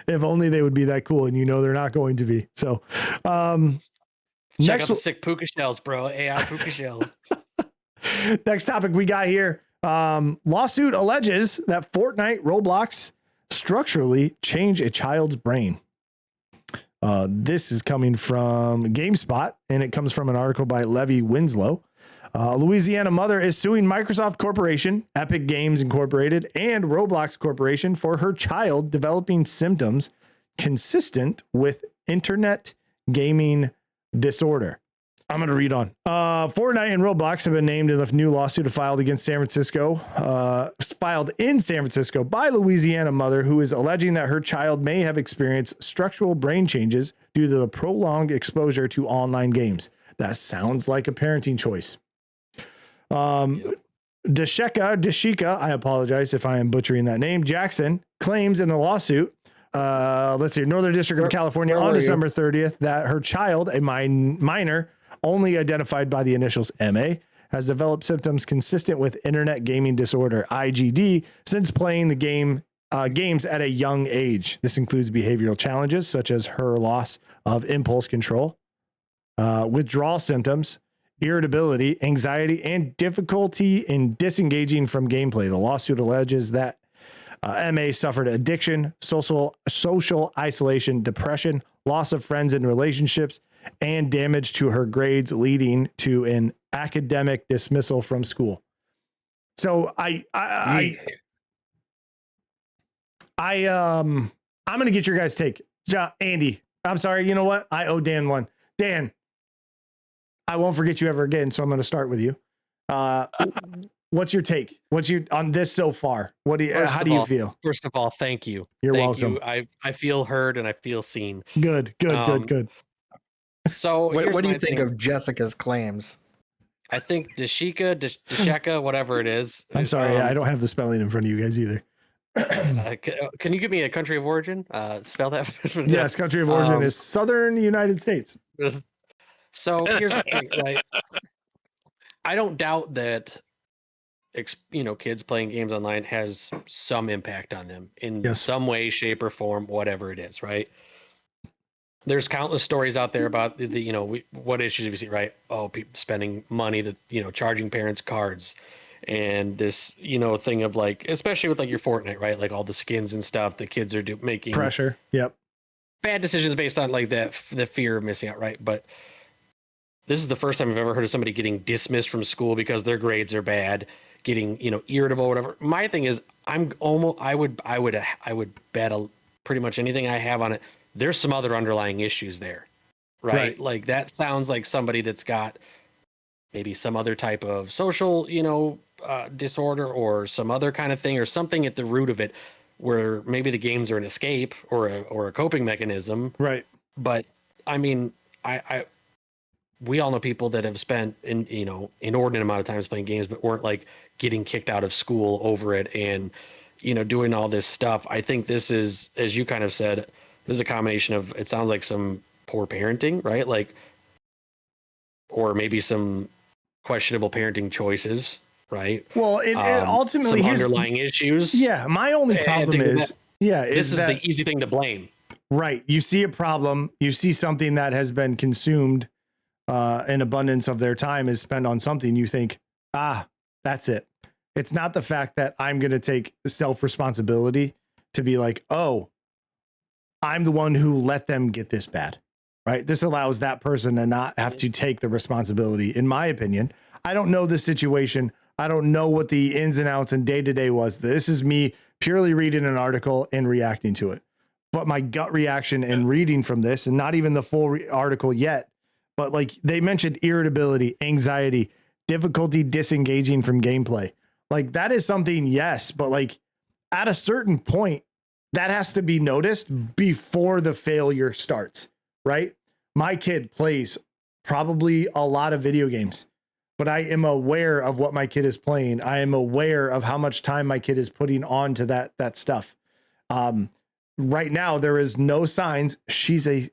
If only they would be that cool, and they're not going to be. So, Check out the sick puka shells, bro. AI puka shells. next topic we got here. Lawsuit alleges that Fortnite Roblox structurally change a child's brain. This is coming from GameSpot, and it comes from an article by Levi Winslow. Louisiana mother is suing Microsoft Corporation, Epic Games Incorporated, and Roblox Corporation for her child developing symptoms consistent with internet gaming disorder. I'm going to read on. Fortnite and Roblox have been named in the new lawsuit filed in San Francisco by Louisiana mother who is alleging that her child may have experienced structural brain changes due to the prolonged exposure to online games. That sounds like a parenting choice. Deshika, I apologize if I am butchering that name, Jackson claims in the lawsuit, Northern District of California on December 30th that her child, a minor, only identified by the initials MA, has developed symptoms consistent with internet gaming disorder, IGD, since playing the games at a young age. This includes behavioral challenges such as her loss of impulse control, withdrawal symptoms, irritability, anxiety, and difficulty in disengaging from gameplay. The lawsuit alleges that MA suffered addiction, social isolation, depression, loss of friends and relationships, and damage to her grades, leading to an academic dismissal from school. So I'm going to get your guys' take. Andy, I'm sorry. You know what? I owe Dan one. Dan, I won't forget you ever again. So I'm going to start with you. What's your take? On this so far? How do you feel? First of all, thank you. You're thank welcome. You. I feel heard and I feel seen. Good. So what do you think of Jessica's claims? I think Deshika, whatever it is. I'm sorry. I don't have the spelling in front of you guys either. Can you give me a country of origin? Spell that. Yes, country of origin is Southern United States. So here's the thing, right? I don't doubt that kids playing games online has some impact on them in some way, shape, or form, whatever it is, right? There's countless stories out there about what issues we see, right? Oh, people spending money that charging parents cards, and this thing of like, especially with like your Fortnite, right? Like all the skins and stuff, the kids are making pressure. Yep. Bad decisions based on like the fear of missing out, right? But this is the first time I've ever heard of somebody getting dismissed from school because their grades are bad, getting irritable, whatever. My thing is, I would bet pretty much anything I have on it. There's some other underlying issues there, right? Like that sounds like somebody that's got maybe some other type of social, disorder or some other kind of thing or something at the root of it, where maybe the games are an escape or a coping mechanism, right? But I mean, we all know people that have spent inordinate amount of time playing games, but weren't like getting kicked out of school over it and doing all this stuff. I think this is, as you kind of said, this is a combination of, it sounds like some poor parenting, right? Like, or maybe some questionable parenting choices, right? Well, it ultimately some underlying issues. Yeah, my only problem is this is the easy thing to blame. Right. You see a problem, you see something that has been consumed, an abundance of their time is spent on something, you think, that's it. It's not the fact that I'm going to take self-responsibility to be like, oh, I'm the one who let them get this bad, right? This allows that person to not have to take the responsibility, in my opinion. I don't know the situation. I don't know what the ins and outs and day-to-day was. This is me purely reading an article and reacting to it. But my gut reaction in reading from this, and not even the full article yet, but like they mentioned irritability, anxiety, difficulty disengaging from gameplay. Like that is something, yes, but like at a certain point, that has to be noticed before the failure starts, right? My kid plays probably a lot of video games, but I am aware of what my kid is playing. I am aware of how much time my kid is putting on to that stuff. Right now, there is no signs. She's a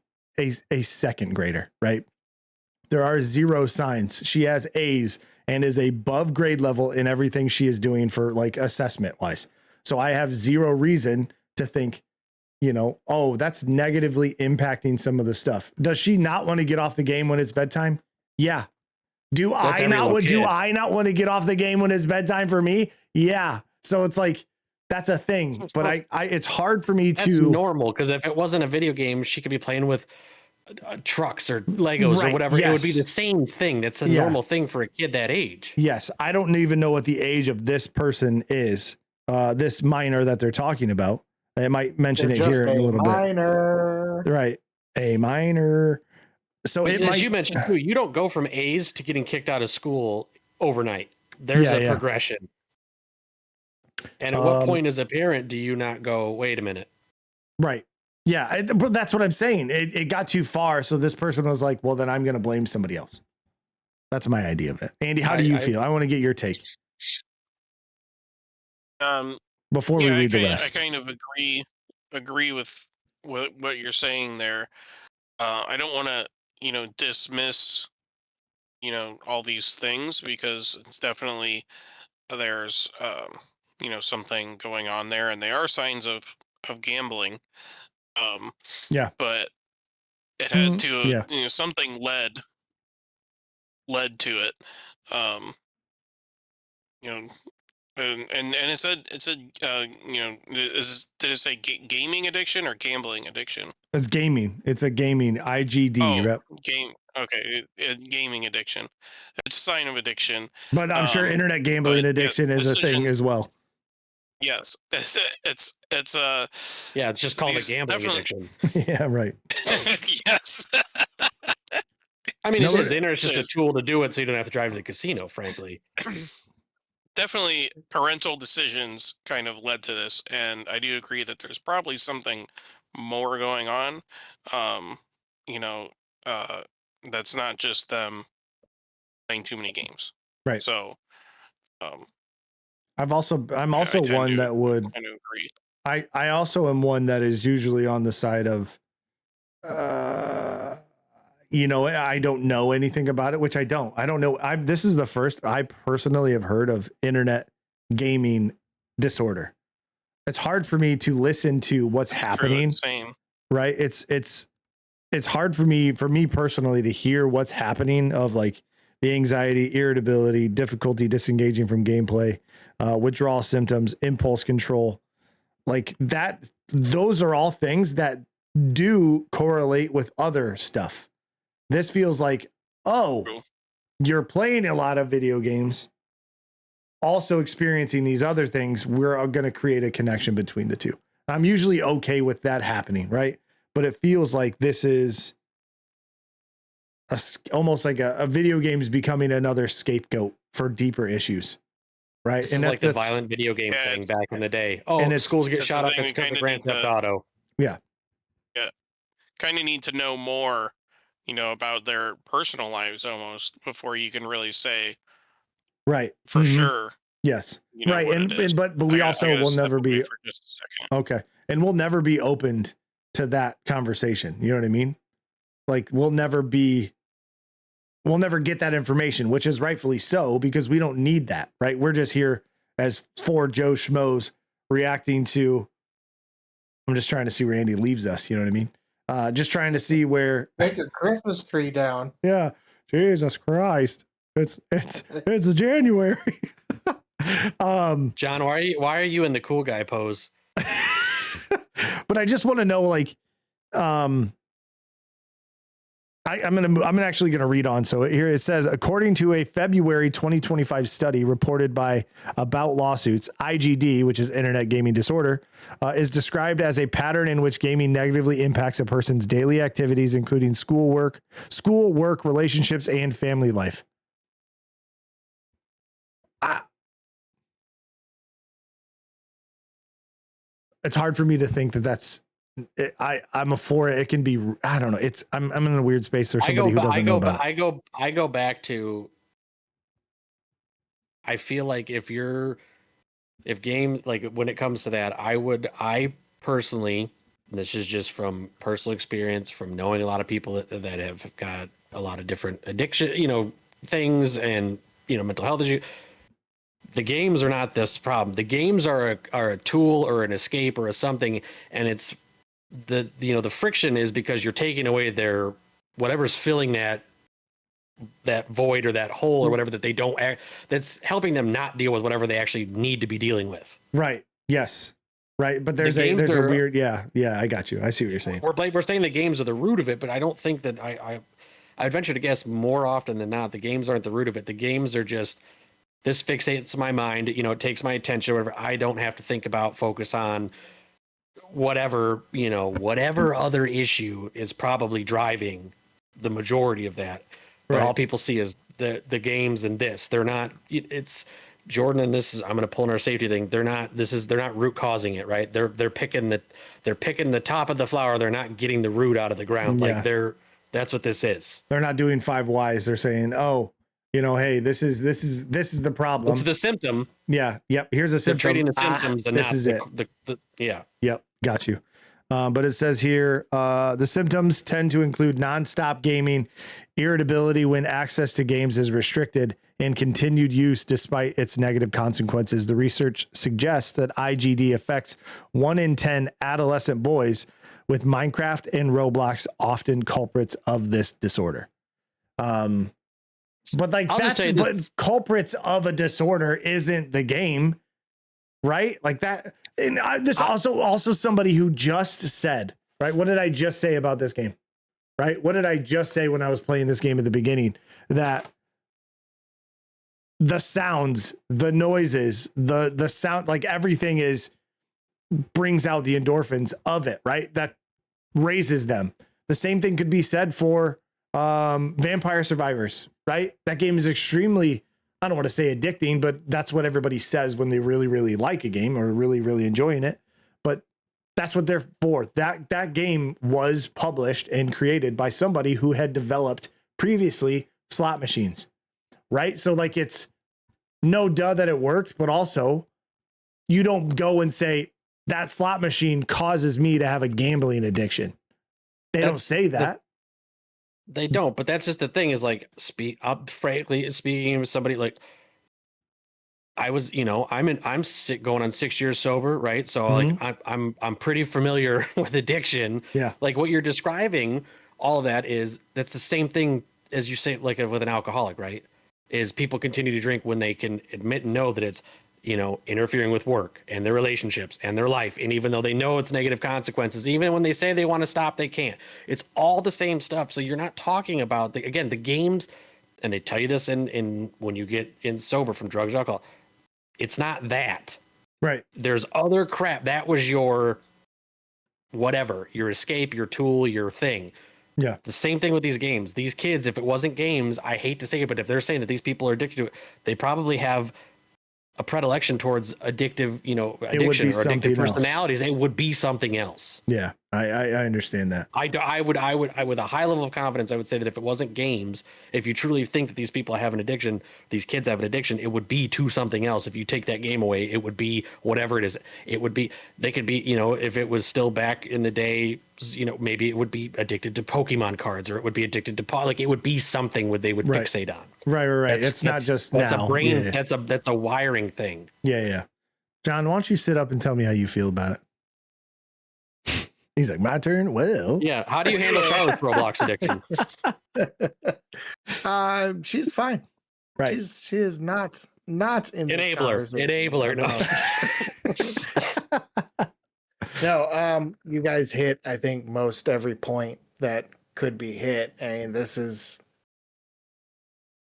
second grader, right? There are zero signs. She has A's and is above grade level in everything she is doing for like assessment wise. So I have zero reason to think, oh, that's negatively impacting some of the stuff. Does she not want to get off the game when it's bedtime? Yeah. Do I not want to get off the game when it's bedtime for me? Yeah. So it's like, that's a thing, but I it's hard for me That's normal, because if it wasn't a video game, she could be playing with trucks or Legos or whatever. Yes. It would be the same thing. That's a normal thing for a kid that age. Yes. I don't even know what the age of this person is, this minor that they're talking about. I might mention it here in a little bit. Right. A minor. So as you mentioned too, you don't go from A's to getting kicked out of school overnight. There's a progression. And at what point as a parent do you not go, wait a minute? Right. Yeah. But that's what I'm saying. It got too far. So this person was like, well, then I'm going to blame somebody else. That's my idea of it. Andy, how do you feel? I want to get your take. Before we read the rest. I kind of agree with what you're saying there. I don't want to, dismiss, all these things, because it's definitely there's, something going on there, and they are signs of gambling. But it had to, something led to it. And it said, did it say gaming addiction or gambling addiction? It's gaming. It's a gaming IGD. Rep. Game. Okay. Gaming addiction. It's a sign of addiction. But I'm sure internet gambling addiction is a thing as well. Yes. It's just called a gambling addiction. Yeah. Right. Yes. I mean, the internet's just a tool to do it, so you don't have to drive to the casino, frankly. Definitely parental decisions kind of led to this, and I do agree that there's probably something more going on. That's not just them playing too many games. Right. So I'm also one that would kind of agree. I also am one that is usually on the side of I don't know anything about it, which I don't know. This is the first I personally have heard of internet gaming disorder. It's hard for me to listen to what's happening. Same. Right. It's hard for me personally to hear what's happening, of like the anxiety, irritability, difficulty disengaging from gameplay, withdrawal symptoms, impulse control, like that. Those are all things that do correlate with other stuff. This feels like, you're playing a lot of video games, also experiencing these other things. We're going to create a connection between the two. I'm usually okay with that happening, right? But it feels like this is almost like a video games becoming another scapegoat for deeper issues, right? This is like the violent video game thing back in the day. Oh, and schools get shot up. It's because of Grand Theft Auto. Yeah. Kind of need to know more, about their personal lives almost before you can really say, right, for sure. Yes, right, but we also will never be for just a second. Okay, and we'll never be opened to that conversation. You know what I mean? Like we'll never get that information, which is rightfully so, because we don't need that, right? We're just here as four Joe Schmoes reacting to. I'm just trying to see where Andy leaves us. You know what I mean? Just trying to see where. Take your Christmas tree down. Yeah, Jesus Christ! It's January. John, why are you in the cool guy pose? But I just want to know, like, I'm actually gonna read on. So here it says, according to a February 2025 study reported by About Lawsuits, IGD, which is internet gaming disorder, is described as a pattern in which gaming negatively impacts a person's daily activities, including school work, relationships, and family life. It's hard for me to think that that's. I'm a for it. It can be. I don't know. I'm in a weird space. There's somebody who doesn't know about it. I go back to I feel like if game, like when it comes to that, I personally, and this is just from personal experience, from knowing a lot of people that have got a lot of different addiction, things, and mental health issues. The games are not this problem. The games are a tool or an escape or a something, and it's the friction is because you're taking away their whatever's filling that void or that hole or whatever that they don't that's helping them not deal with whatever they actually need to be dealing with. Right. Yes. Right. But there's a weird, yeah, I got you. I see what you're saying. We're saying the games are the root of it, but I don't think that I'd venture to guess more often than not, the games aren't the root of it. The games are just, this fixates my mind, it takes my attention, whatever. I don't have to think about, focus on whatever other issue is probably driving the majority of that. But all people see is the games and this. They're not. It's Jordan and this is. I'm going to pull in our safety thing. They're not. They're not root causing it, right? They're picking the top of the flower. They're not getting the root out of the ground. Yeah. Like that's what this is. They're not doing 5 whys. They're saying, oh, hey, this is the problem. It's the symptom. Yeah. Yep. Here's a symptom. They're treating the symptoms, and this not is it. Yeah. Yep. Got you. But it says here, the symptoms tend to include nonstop gaming, irritability when access to games is restricted, and continued use despite its negative consequences. The research suggests that IGD affects 1 in 10 adolescent boys, with Minecraft and Roblox often culprits of this disorder. But culprits of a disorder isn't the game, right? Like that. And there's also somebody who just said, right? What did I just say about this game? Right? What did I just say when I was playing this game at the beginning? That the sounds, the noises, the sound, like everything brings out the endorphins of it, right? That raises them. The same thing could be said for Vampire Survivors, right? That game is extremely, I don't want to say addicting, but that's what everybody says when they really, really like a game or really, really enjoying it. But that's what they're for. That game was published and created by somebody who had developed previously slot machines, right? So like, it's no duh that it worked, but also you don't go and say that slot machine causes me to have a gambling addiction. They don't say that. They don't, but that's just the thing is like, frankly, speaking with somebody like I was, I'm sick, going on 6 years sober. Right. So like, I'm pretty familiar with addiction. Yeah. Like what you're describing, all of that's the same thing as you say, like with an alcoholic, right? Is people continue to drink when they can admit and know that it's, interfering with work and their relationships and their life. And even though they know it's negative consequences, even when they say they want to stop, they can't. It's all the same stuff. So you're not talking about the games, and they tell you this in when you get in sober from drugs or alcohol. It's not that. Right. There's other crap. That was your whatever, your escape, your tool, your thing. Yeah. The same thing with these games. These kids, if it wasn't games, I hate to say it, but if they're saying that these people are addicted to it, they probably have a predilection towards addictive, addiction or addictive personalities. It would be something else. Yeah, I understand that. I would, with a high level of confidence, I would say that if it wasn't games, if you truly think that these people have an addiction, these kids have an addiction, it would be to something else. If you take that game away, it would be whatever it is. It would be, they could be, if it was still back in the day, maybe it would be addicted to Pokemon cards, or it would be addicted to like it would be something they would fixate on. Right. It's not just that's now. A brain. Yeah. That's a wiring thing. Yeah. John, why don't you sit up and tell me how you feel about it? He's like, my turn. Well, yeah. How do you handle Charlotte's Roblox addiction? She's fine. Right. She is not in enabler. No. No, you guys hit, I think, most every point that could be hit. I mean, this is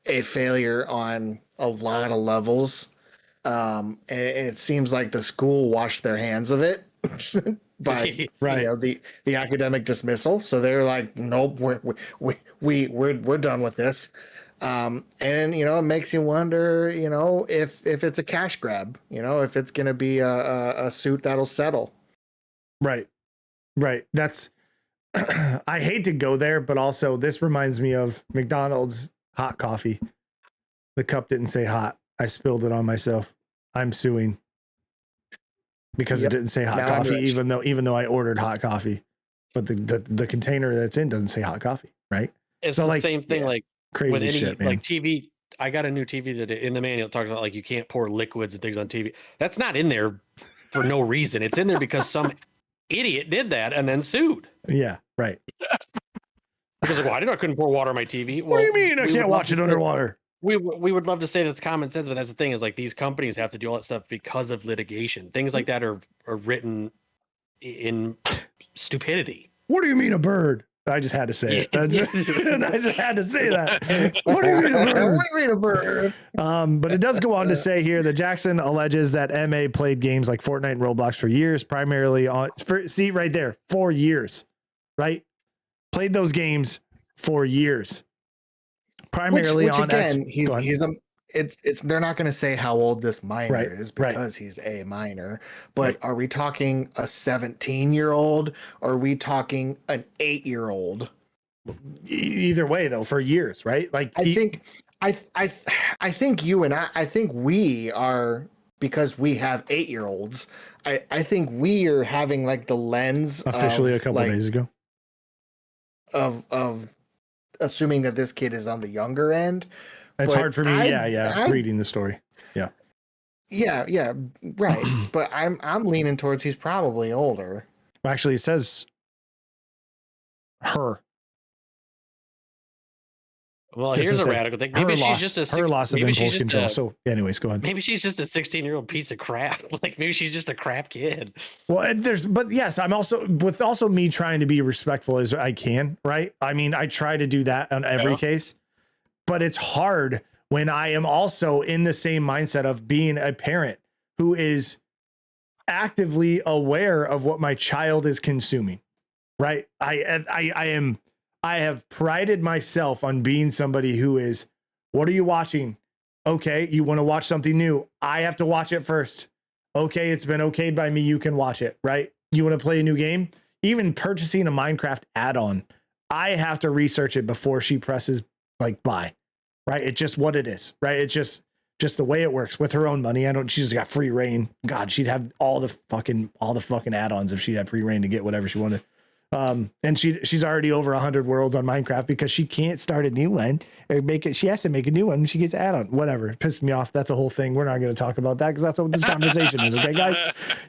a failure on a lot of levels. And it seems like the school washed their hands of it by the academic dismissal. So they're like, nope, we're done with this. And it makes you wonder, if it's a cash grab, if it's gonna be a suit that'll settle. Right. That's I hate to go there, but also this reminds me of McDonald's hot coffee. The cup didn't say hot. I spilled it on myself. I'm suing because it didn't say hot Now I'm coffee, rich. even though I ordered hot coffee, but the container that's in doesn't say hot coffee, right? It's So, the like, same thing, yeah, like Crazy with any shit, man. like TV. I got a new TV that in the manual it talks about like you can't pour liquids and things on TV. That's not in there for no reason. It's in there because some idiot did that and then sued. Yeah, right. Because like, well, I didn't know I couldn't pour water on my TV. What do you mean I we can't would love watch to it say- underwater? We would love to say that's common sense, but that's the thing is like these companies have to do all that stuff because of litigation. Things like that are written in stupidity. What do you mean a bird? I just had to say it. That's, I just had to say that. What do you mean a bird? What do you mean a bird? But it does go on to say here that Jackson alleges that MA played games like Fortnite and Roblox for years, primarily on see right there, 4 years, right? Played those games for years, primarily which on again, Go on. he's a it's they're not going to say how old this minor Right, is right. because he's a minor, but Right. are we talking a 17-year-old or are we talking an 8-year-old? Either way though, for years, right? Like I think you and I think we are, because we have 8-year-olds. I think we are having like the lens officially of, a couple like, days ago. of assuming that this kid is on the younger end. It's but hard for me. I- reading the story. Yeah, right. But I'm leaning towards he's probably older. Actually, it says her. Well, Just here's to a say, radical thing. Her Maybe she's loss, just a her loss of maybe she's impulse just control. a- So, anyways, go ahead. Maybe she's just a 16-year-old piece of crap. Like maybe she's just a crap kid. Well, but yes, I'm also me trying to be respectful as I can, right? I mean, I try to do that on every case, but it's hard when I am also in the same mindset of being a parent who is actively aware of what my child is consuming, right? I have prided myself on being somebody who is, what are you watching? Okay, you want to watch something new. I have to watch it first. Okay, it's been okayed by me. You can watch it, right? You want to play a new game? Even purchasing a Minecraft add-on, I have to research it before she presses like buy, right? It's just what it is, right? It's just the way it works with her own money. She's got free reign. God, she'd have all the fucking add-ons if she'd had free reign to get whatever she wanted. And she's already over 100 worlds on Minecraft because she can't start a new one or she has to make a new one when she gets add-on. Whatever. It pissed me off. That's a whole thing. We're not going to talk about that because that's what this conversation is. Okay, guys,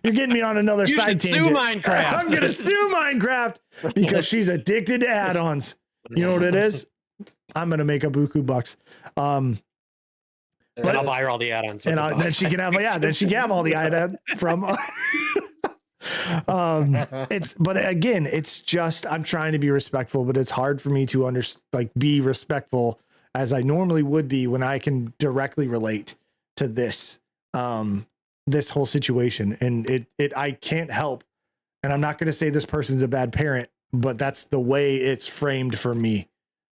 you're getting me on another side tangent. Sue Minecraft. I'm going to sue Minecraft because she's addicted to add-ons. You know what it is? I'm going to make a buku bucks. But I'll buy her all the add-ons. And then she can have all the add-on from but again, it's just, I'm trying to be respectful, but it's hard for me to be respectful as I normally would be when I can directly relate to this whole situation. And I can't help, and I'm not going to say this person's a bad parent, but that's the way it's framed for me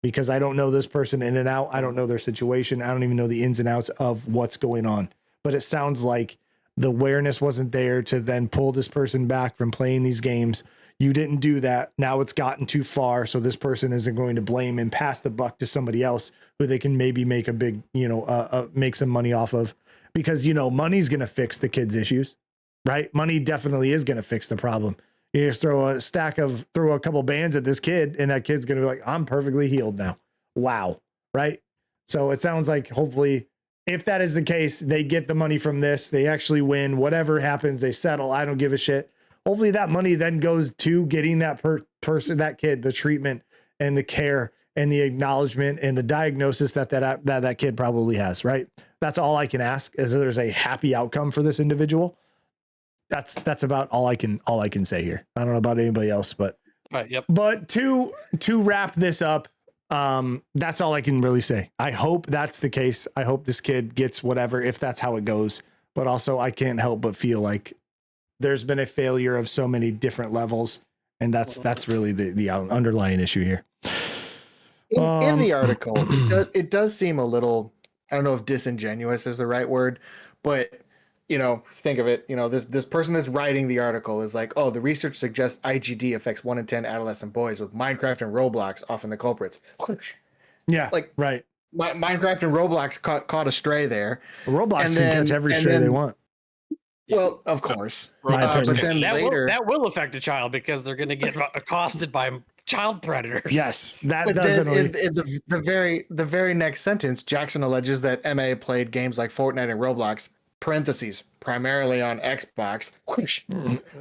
because I don't know this person in and out. I don't know their situation. I don't even know the ins and outs of what's going on, but it sounds like the awareness wasn't there to then pull this person back from playing these games. You didn't do that. Now it's gotten too far. So this person isn't going to blame and pass the buck to somebody else who they can maybe make a big, make some money off of because, money's going to fix the kids' issues, right? Money definitely is going to fix the problem. You just throw a couple bands at this kid and that kid's going to be like, I'm perfectly healed now. Wow. Right. So it sounds like hopefully, if that is the case, they get the money from this. They actually win. Whatever happens, they settle. I don't give a shit. Hopefully that money then goes to getting that person, that kid, the treatment and the care and the acknowledgement and the diagnosis that kid probably has, right? That's all I can ask is that there's a happy outcome for this individual. That's about all I can say here. I don't know about anybody else, but yep. But to wrap this up, that's all I can really say. I hope that's the case. I hope this kid gets whatever, if that's how it goes. But also I can't help but feel like there's been a failure of so many different levels. And that's really the underlying issue here. In the article, it does seem a little, I don't know if disingenuous is the right word, but think of it, this person that's writing the article is like, oh, the research suggests IGD affects 1 in 10 adolescent boys with Minecraft and Roblox, often the culprits. Yeah, like, right. Minecraft and Roblox caught a stray there. Roblox And can catch then- every and stray they then- want. Well, of course. My Roblox opinion. But then can- later, that will affect a child because they're going to get accosted by child predators. Yes, that but then definitely. in the very next sentence, Jackson alleges that MA played games like Fortnite and Roblox (parentheses) primarily on Xbox.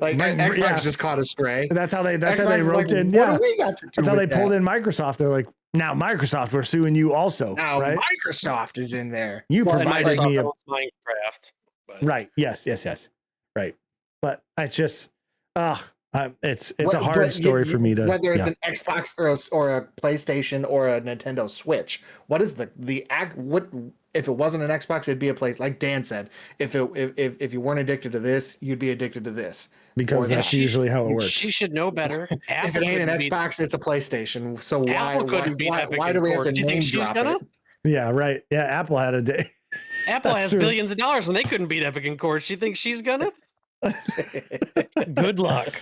Like Xbox Yeah. just caught a stray. That's how they Xbox is roped like, in. What Yeah, do we got to do that's how they with pulled that? in Microsoft. They're like, now Microsoft, we're suing you also, Now right? Microsoft is in there. You Well, and provided me a Microsoft owns Minecraft. But right. Yes. Right. But it's just, it's a But hard story for me to. whether it's Yeah. an Xbox or a PlayStation or a Nintendo Switch. What is the act? What if it wasn't an Xbox? It'd be a place like Dan said. If you weren't addicted to this, you'd be addicted to this. Because Or that's that. usually how it works. she should know better. If Apple it ain't an couldn't beat- Xbox, it's a PlayStation. So why Apple couldn't beat Epic why in do we have court. to Do you think name she's drop gonna? it? Yeah. Right. Yeah. Apple had a day. Apple That's has true. billions of dollars and they couldn't beat Epic in court. She thinks she's gonna? Good luck.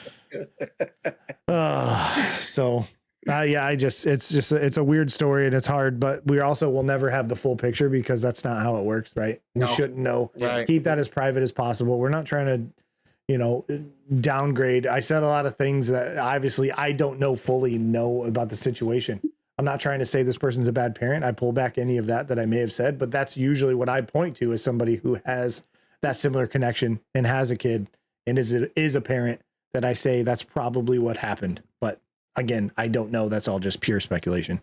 So yeah, it's a weird story and it's hard, but we also will never have the full picture because that's not how it works, right? We No. shouldn't know. Right. Keep that as private as possible. We're not trying to, downgrade. I said a lot of things that obviously I don't fully know about the situation. I'm not trying to say this person's a bad parent. I pull back any of that I may have said, but that's usually what I point to as somebody who has that similar connection and has a kid and is a parent, that I say that's probably what happened. But again, I don't know. That's all just pure speculation.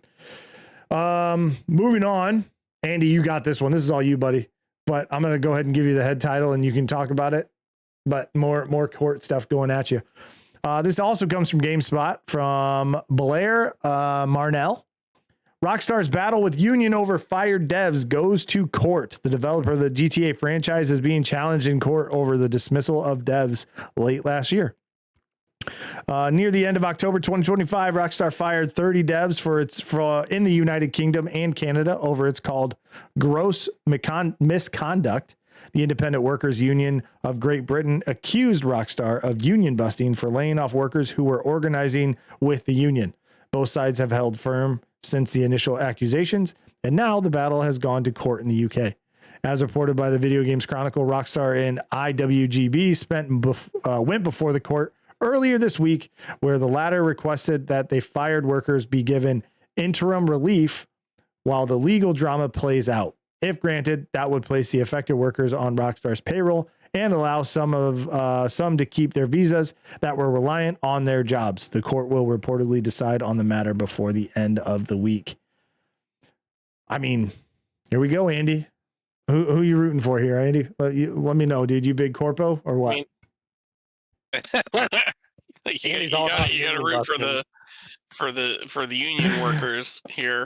Moving on. Andy, you got this one. This is all you, buddy. But I'm going to go ahead and give you the head title and you can talk about it. But more court stuff going at you. This also comes from GameSpot from Blair Marnell. Rockstar's battle with union over fired devs goes to court. The developer of the GTA franchise is being challenged in court over the dismissal of devs late last year. Near the end of October 2025, Rockstar fired 30 devs in the United Kingdom and Canada over its called gross misconduct. The Independent Workers Union of Great Britain accused Rockstar of union busting for laying off workers who were organizing with the union. Both sides have held firm since the initial accusations, and now the battle has gone to court in the UK. As reported by the Video Games Chronicle, Rockstar and IWGB went before the court earlier this week, where the latter requested that they fired workers be given interim relief while the legal drama plays out. If granted, that would place the affected workers on Rockstar's payroll and allow some to keep their visas that were reliant on their jobs. The court will reportedly decide on the matter before the end of the week. I mean, here we go, Andy. Who you rooting for here, Andy? Let me know, dude. You big corpo or what? You gotta root for the union workers here.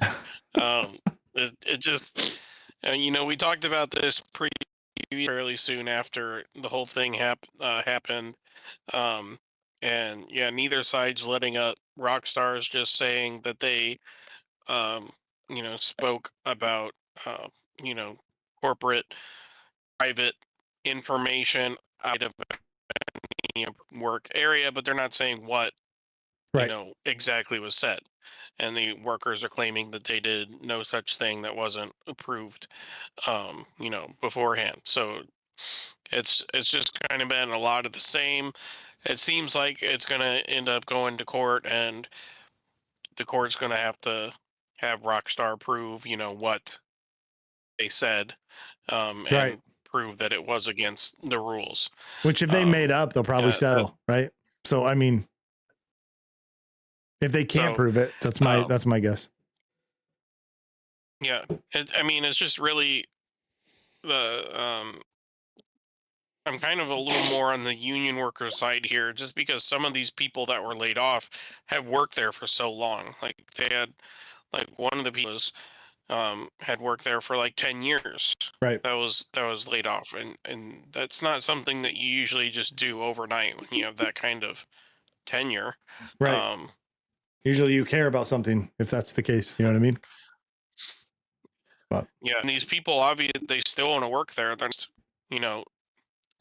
It just we talked about this fairly soon after the whole thing happened, and yeah, neither side's letting up. Rockstar's just saying that they spoke about corporate private information out of any work area, but they're not saying what Right. exactly was said. And the workers are claiming that they did no such thing that wasn't approved beforehand. So it's just kind of been a lot of the same. It seems like it's going to end up going to court, and the court's going to have Rockstar prove what they said, and Right. prove that it was against the rules. Which if they made up, they'll probably settle, right? So I mean, if they can't prove it, that's my guess. Yeah, it's just really I'm kind of a little more on the union worker side here, just because some of these people that were laid off have worked there for so long. Like they had, one of the people had worked there for 10 years. Right. That was laid off, and that's not something that you usually just do overnight when you have that kind of tenure. Right. Usually you care about something if that's the case. You know what I mean? But yeah, and these people obviously they still want to work there. They're just,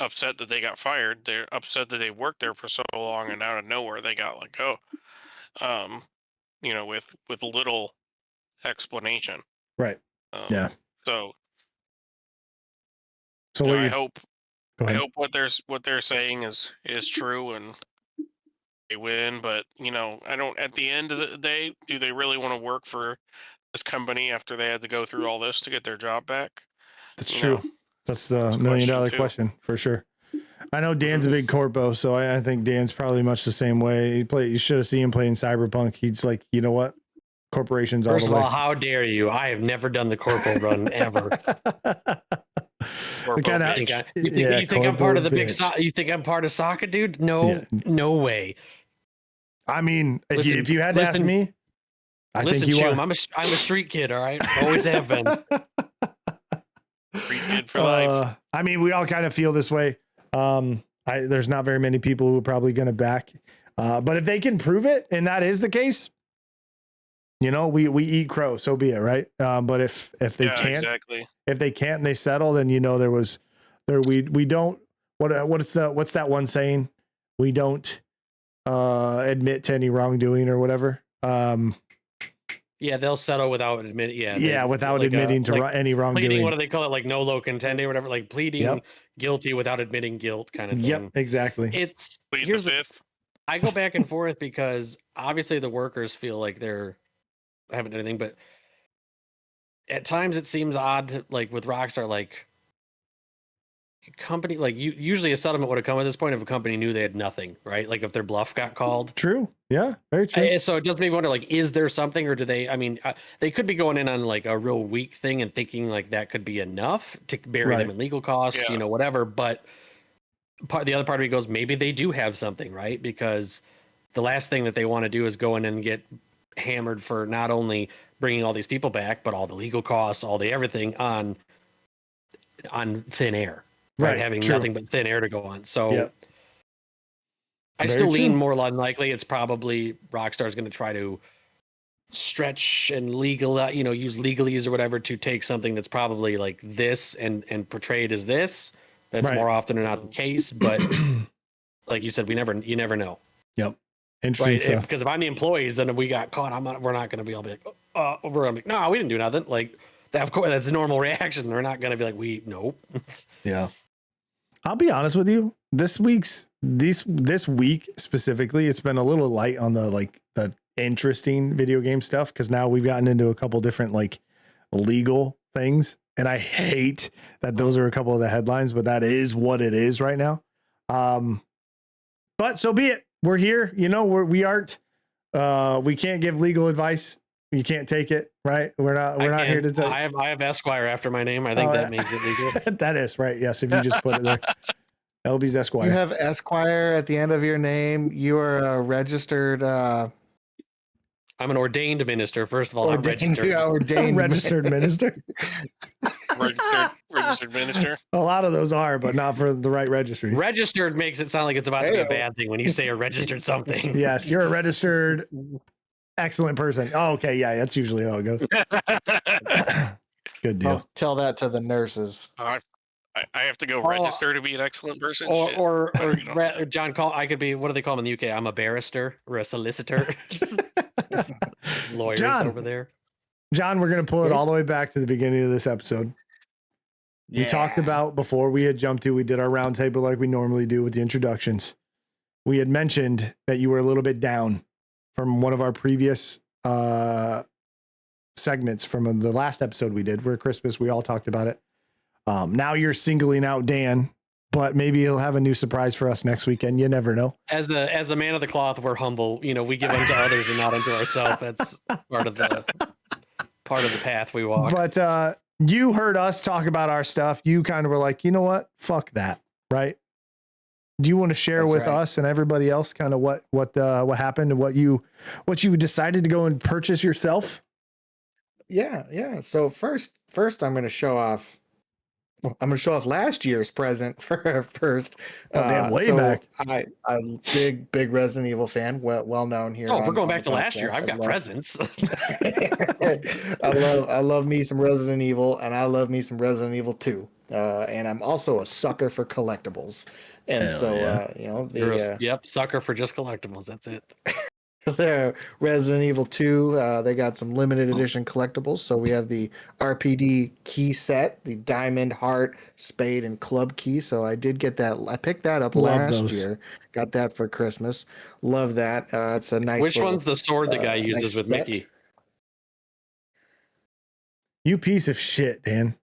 upset that they got fired. They're upset that they worked there for so long, and out of nowhere they got let go. With little explanation. Right. Yeah. So So you know, what I you hope go I ahead. hope what they're saying is true and they win. But you know, I don't. At the end of the day, do they really want to work for this company after they had to go through all this to get their job back? That's You true. know, That's that's the a million question dollar too. question for sure. I know Dan's a Mhm. big corpo, so I think Dan's probably much the same way. You should have seen him playing Cyberpunk. He's like, you know what? Corporations all First the of way. all, how dare you? I have never done the corporal run ever. We Corpo kinda- Think bitch. you think I'm part of the big bitch. you think I'm part of soccer, dude? No, Yeah. no way. I mean, Listen, if you had to ask listen, me, I think Listen, you Chum, are. I'm a street kid, all right? Always have been. Free kid for life. I mean, we all kind of feel this way. There's not very many people who are probably going to back, but if they can prove it, and that is the case, you know, we eat crow, so be it, right? But if they Yeah, can't, exactly. if they can't and they settle, then you know we don't what's that one saying? We don't admit to any wrongdoing or whatever. Yeah, they'll settle without admitting. Yeah, without like, admitting to like any wrongdoing. pleading. What do they call it? Like no low contending or whatever. Like pleading Yep. guilty without admitting guilt, kind of thing. Yep, exactly. It's Plead the here's the, fifth. I go back and forth because obviously the workers feel like they're haven't done anything, but at times it seems odd, like with Rockstar, like company, like usually a settlement would have come at this point if a company knew they had nothing, right? Like if their bluff got called. True. Yeah, very true. So it does make me wonder, like, is there something, or do they? I mean, they could be going in on like a real weak thing and thinking like that could be enough to bury them Right. in legal costs, Yeah. whatever. But the other part of me goes, maybe they do have something, right? Because the last thing that they want to do is go in and get hammered for not only bringing all these people back, but all the legal costs, all the everything on thin air, right? Having true. nothing but thin air to go on. So. Yep. I Very still lean true. more unlikely it's probably Rockstar's going to try to stretch and use legalese or whatever to take something that's probably like this and portray it as this. That's Right. more often than not the case, but like you said, you never know. Yep. Interesting Right? stuff. Because if I'm the employees and we got caught, we're not going to be all like, we're going to be, no, we didn't do nothing. Like that, of course, that's a normal reaction. They're not going to be like, nope. Yeah. I'll be honest with you. This week specifically, it's been a little light on the interesting video game stuff because now we've gotten into a couple different like legal things, and I hate that those are a couple of the headlines, but that is what it is right now. But so be it. We're here. You know, we can't give legal advice. You can't take it, right? We're not here to tell. I have Esquire after my name. I think that makes it legal. That is right. Yes, if you just put it there. LB's Esquire. You have Esquire at the end of your name. You are a registered. I'm an ordained minister. First of all, not registered. Yeah, ordained registered minister. Registered minister. A lot of those are, but not for the right registry. Registered makes it sound like it's about to be a bad thing when you say a registered something. Yes, you're a registered excellent person. Oh, okay. Yeah, that's usually how it goes. Good deal. I'll tell that to the nurses. I have to go register to be an excellent person. Or John, I could be, what do they call them in the UK? I'm a barrister or a solicitor. Lawyers John, over there. John, we're going to pull it all the way back to the beginning of this episode. We talked about before we had jumped to, we did our roundtable like we normally do with the introductions. We had mentioned that you were a little bit down from one of our previous segments from the last episode we did, where Christmas, we all talked about it. Now you're singling out Dan, but maybe he'll have a new surprise for us next weekend. You never know. As the man of the cloth, we're humble. We give unto others and not unto ourselves. That's part of the path we walk. But you heard us talk about our stuff. You kind of were like, you know what? Fuck that. Right. Do you want to share with us and everybody else kind of what happened and what you decided to go and purchase yourself? Yeah. So first I'm going to show off. I'm going to show off last year's present first. Way back. I'm big Resident Evil fan. Well known here. Oh, if we're going back to last year, I've got presents. I love me some Resident Evil, and I love me some Resident Evil 2. And I'm also a sucker for collectibles. And Hell yeah. Yep, sucker for just collectibles. That's it. There, Resident Evil 2, they got some limited edition collectibles. So we have the RPD key set, the diamond, heart, spade, and club key. So I did get that. I picked that up Love last those. year. Got that for Christmas. Love that. It's a nice. Which little, one's the sword the guy uses nice with set. Mickey? You piece of shit, Dan.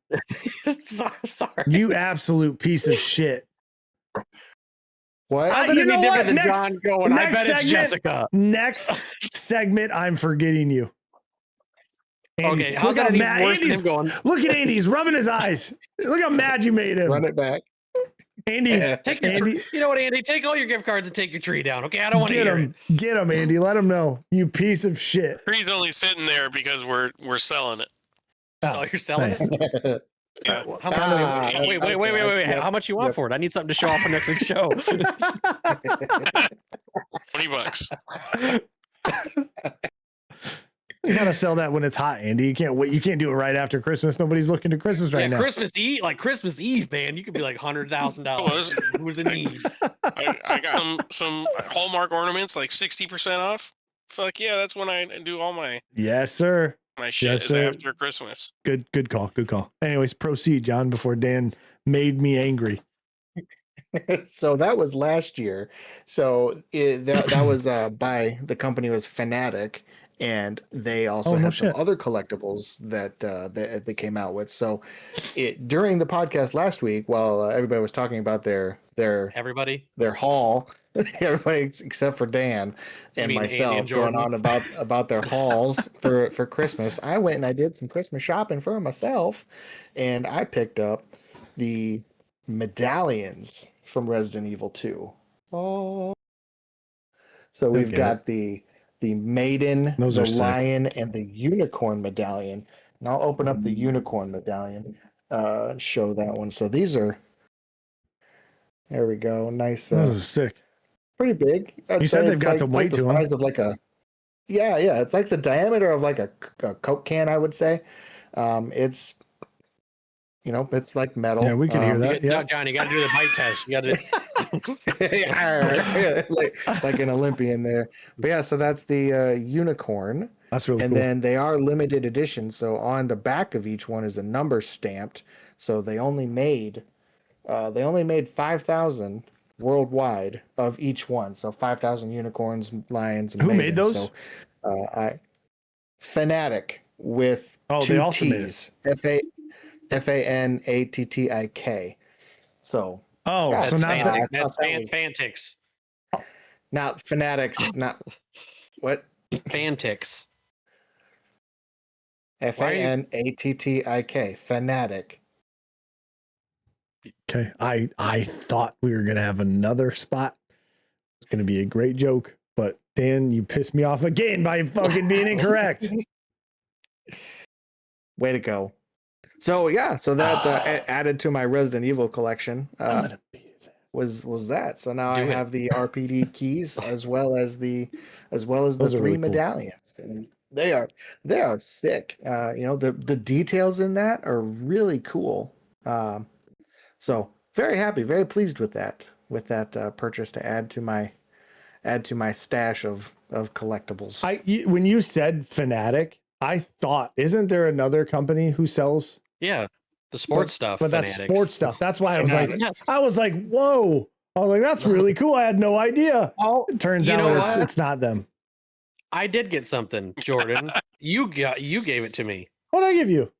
Sorry. You absolute piece of shit. What? How's you it any know different what? than John going? I bet it's Jessica. Next segment, I'm forgetting you. Andy's, Okay, how's that any worse than him going? Look at Andy. He's rubbing his eyes. Look how mad you made him. Run it back. Andy, Take your Andy, you know what, Andy? Take all your gift cards and take your tree down. Okay, I don't want to get hear him. it. Get him, Andy. Let him know. You piece of shit. Tree's only sitting there because we're selling it. Oh, you're selling hey. it? Yeah. How much? Wait. Yep, How much you want yep. for it? I need something to show off for next week's show. $20. You gotta sell that when it's hot, Andy. You can't wait. You can't do it right after Christmas. Nobody's looking to Christmas right now. Christmas Eve, man. You could be like $100,000. Who's in need? I got some Hallmark ornaments, like 60% off. Fuck yeah, that's when I do all my Yes, sir. shit Yes, is sir. after Christmas. Good call. Good call. Anyways, proceed, John, before Dan made me angry. So that was last year. So that was by the company was Fanatic, and they also Oh, no had some shit. other collectibles that they came out with. So during the podcast last week, while everybody was talking about their Everybody? haul, everybody except for Dan and mean Andy myself and going Jordan? on about their hauls for Christmas, I went and I did some Christmas shopping for myself, and I picked up the medallions from Resident Evil 2. Oh, so we've Okay. got the maiden, Those the are sick. lion, and the unicorn medallion. And I'll open up the unicorn medallion and show that one. So these are, there we go, nice, Those are sick. pretty big. You said they've got some weight the to 'em. size of like a, yeah, it's like the diameter of like a Coke can, I would say. It's, it's like metal. Yeah, we can hear that. Yeah. No, John, you got to do the bite test. You got to. like an Olympian there. But yeah, so that's the unicorn. That's really And cool. then they are limited edition. So on the back of each one is a number stamped. So they only made 5,000 worldwide of each one. So 5,000 unicorns, lions, and Who made maidens. those? So Fanatic with Oh, two they also made it. T's. Fanattik. So Oh, Yeah, so it's not fantastic. that. That's thought that was- Fantix. not Fanatics, not what? Fantix. Fanattik. Fanatic. Okay. I thought we were gonna have another spot. It's gonna be a great joke, but Dan, you pissed me off again by fucking being incorrect. Way to go. So yeah, so that added to my Resident Evil collection I'm gonna beat his ass. was that. So now Do I it. have the RPD keys as well as the Those are three really cool. medallions. And they are sick. The details in that are really cool. So very happy, very pleased with that purchase to add to my stash of collectibles. When you said Fanatic, I thought, isn't there another company who sells? Yeah, the sports stuff. But that's Fanatics. sports stuff. That's why I was like, Yes. whoa. I was like, that's really cool. I had no idea. Oh, It turns you know out what? it's not them. I did get something, Jordan. you gave it to me. What did I give you?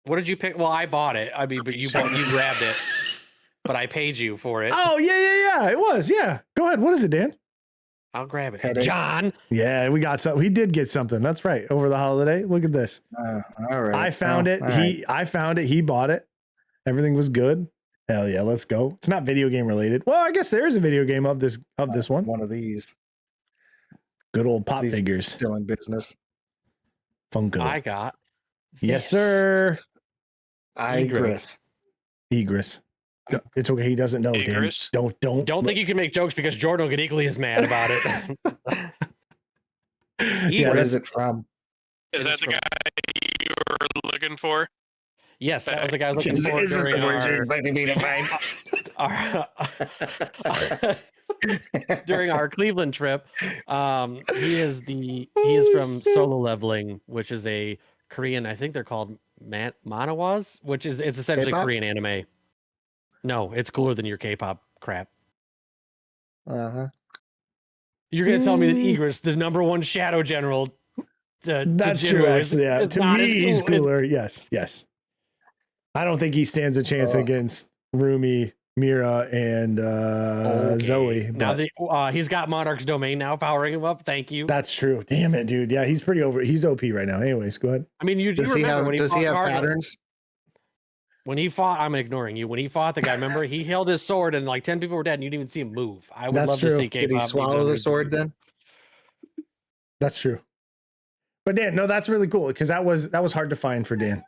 What did you pick? Well, I bought it. I mean, but you grabbed it, but I paid you for it. Oh, yeah. It was. Yeah. Go ahead. What is it, Dan? I'll grab it. Headache. John. Yeah, we got something. He did get something. That's right. Over the holiday. Look at this. All right. I found it. All right. I found it. He bought it. Everything was good. Hell yeah. Let's go. It's not video game related. Well, I guess there is a video game of this one. One of these Good old pop These figures. still in business. Funko. I got. Yes, this. sir. Igress. Egress. It's okay. He doesn't know, Dan. Egress? Don't Don't think you can make jokes because Jordan will get equally as mad about it. Yeah, What that's- is it from? Is that the guy you were looking for? Yes, that was the guy I was looking for during our during our Cleveland trip. He is from Solo Leveling, which is a Korean. I think they're called manhwas, which is it's essentially K-pop? Korean anime. No, it's cooler than your K-pop crap. Uh-huh. You're gonna tell me that Egress, the #1 Shadow General, That's to true. Jinwoo, Actually, yeah. is To not me, as cool. he's cooler. Yes, yes. I don't think he stands a chance against Rumi, Mira, and Zoe. Now But he's got Monarch's Domain now powering him up. Thank you. that's true. Damn it, dude. Yeah, he's pretty over. He's OP right now. Anyways, go ahead. I mean, you Does he remember have, when he does fought he have Cardinal? patterns? When he fought, I'm ignoring you. When he fought the guy, remember he held his sword and like 10 people were dead, and you didn't even see him move. I would That's love true. to see K-pop. Did he swallow the sword then? That's true. But Dan, no, that's really cool because that was hard to find for Dan.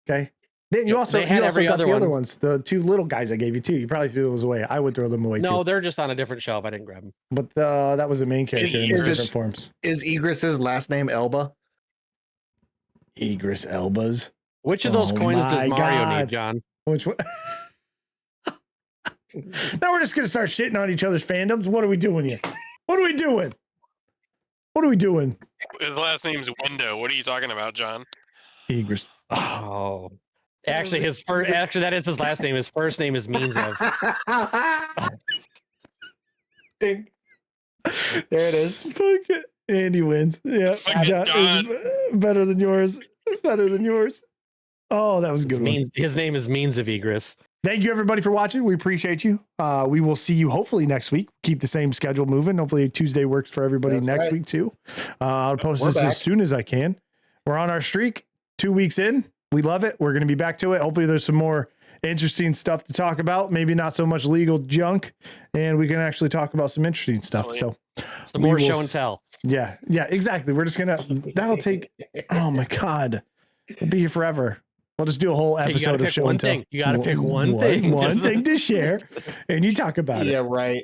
Okay. Dan, you also got every the other other one. ones, the 2 little guys I gave you too. You probably threw those away. I would throw them away No, too. they're just on a different shelf. I didn't grab them. But that was the main character in these Is different forms. Is Egress's last name Elba? Egress Elbas. Which of those Oh coins my does Mario God. need, John? Which one? Now we're just gonna start shitting on each other's fandoms. What are we doing here? What are we doing? What are we doing? His last name's Window. What are you talking about, John? Egress. Oh, actually, that is his last name. His first name is Means of. Ding. There it is. Fuck it. Andy wins. Yeah. Fucking John God. is better than yours. Better than yours. Oh, that was a good one. His name is Means of Egress. Thank you everybody for watching. We appreciate you. We will see you hopefully next week. Keep the same schedule moving. Hopefully Tuesday works for everybody That's next right. week too. I'll post We're this back. as soon as I can. We're on our streak. 2 weeks in. We love it. We're going to be back to it. Hopefully there's some more interesting stuff to talk about. Maybe not so much legal junk, and we can actually talk about some interesting stuff. So Some more we will show and tell. yeah, exactly. We're just that'll take, oh my God, we'll be here forever. We'll just do a whole Hey, you gotta episode of pick show one and tell. thing. You gotta pick one thing. One thing to share, and you talk about Yeah, it. right.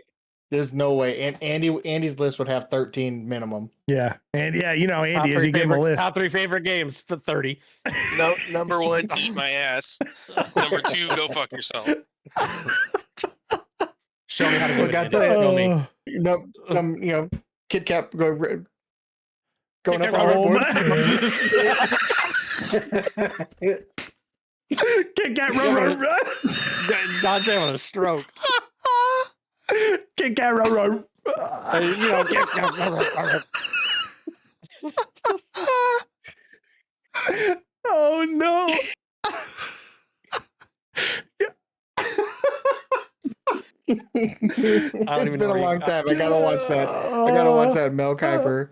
There's no way. And Andy's list would have 13 minimum. Yeah, and yeah, you know, Top Andy, as three you give him a favorite- list. Top 3 favorite games for 30. No, #1, eat my ass. #2, go fuck yourself. Show me how to do Look, it. I'll Andy. tell you. Show me. Kit Kat going Kit up Kat on Oh our my! Kit Kat, God's having a stroke. Kit Kat, row. You know, Oh no! It's been a long time. I gotta watch that. I gotta watch that Mel Kiper.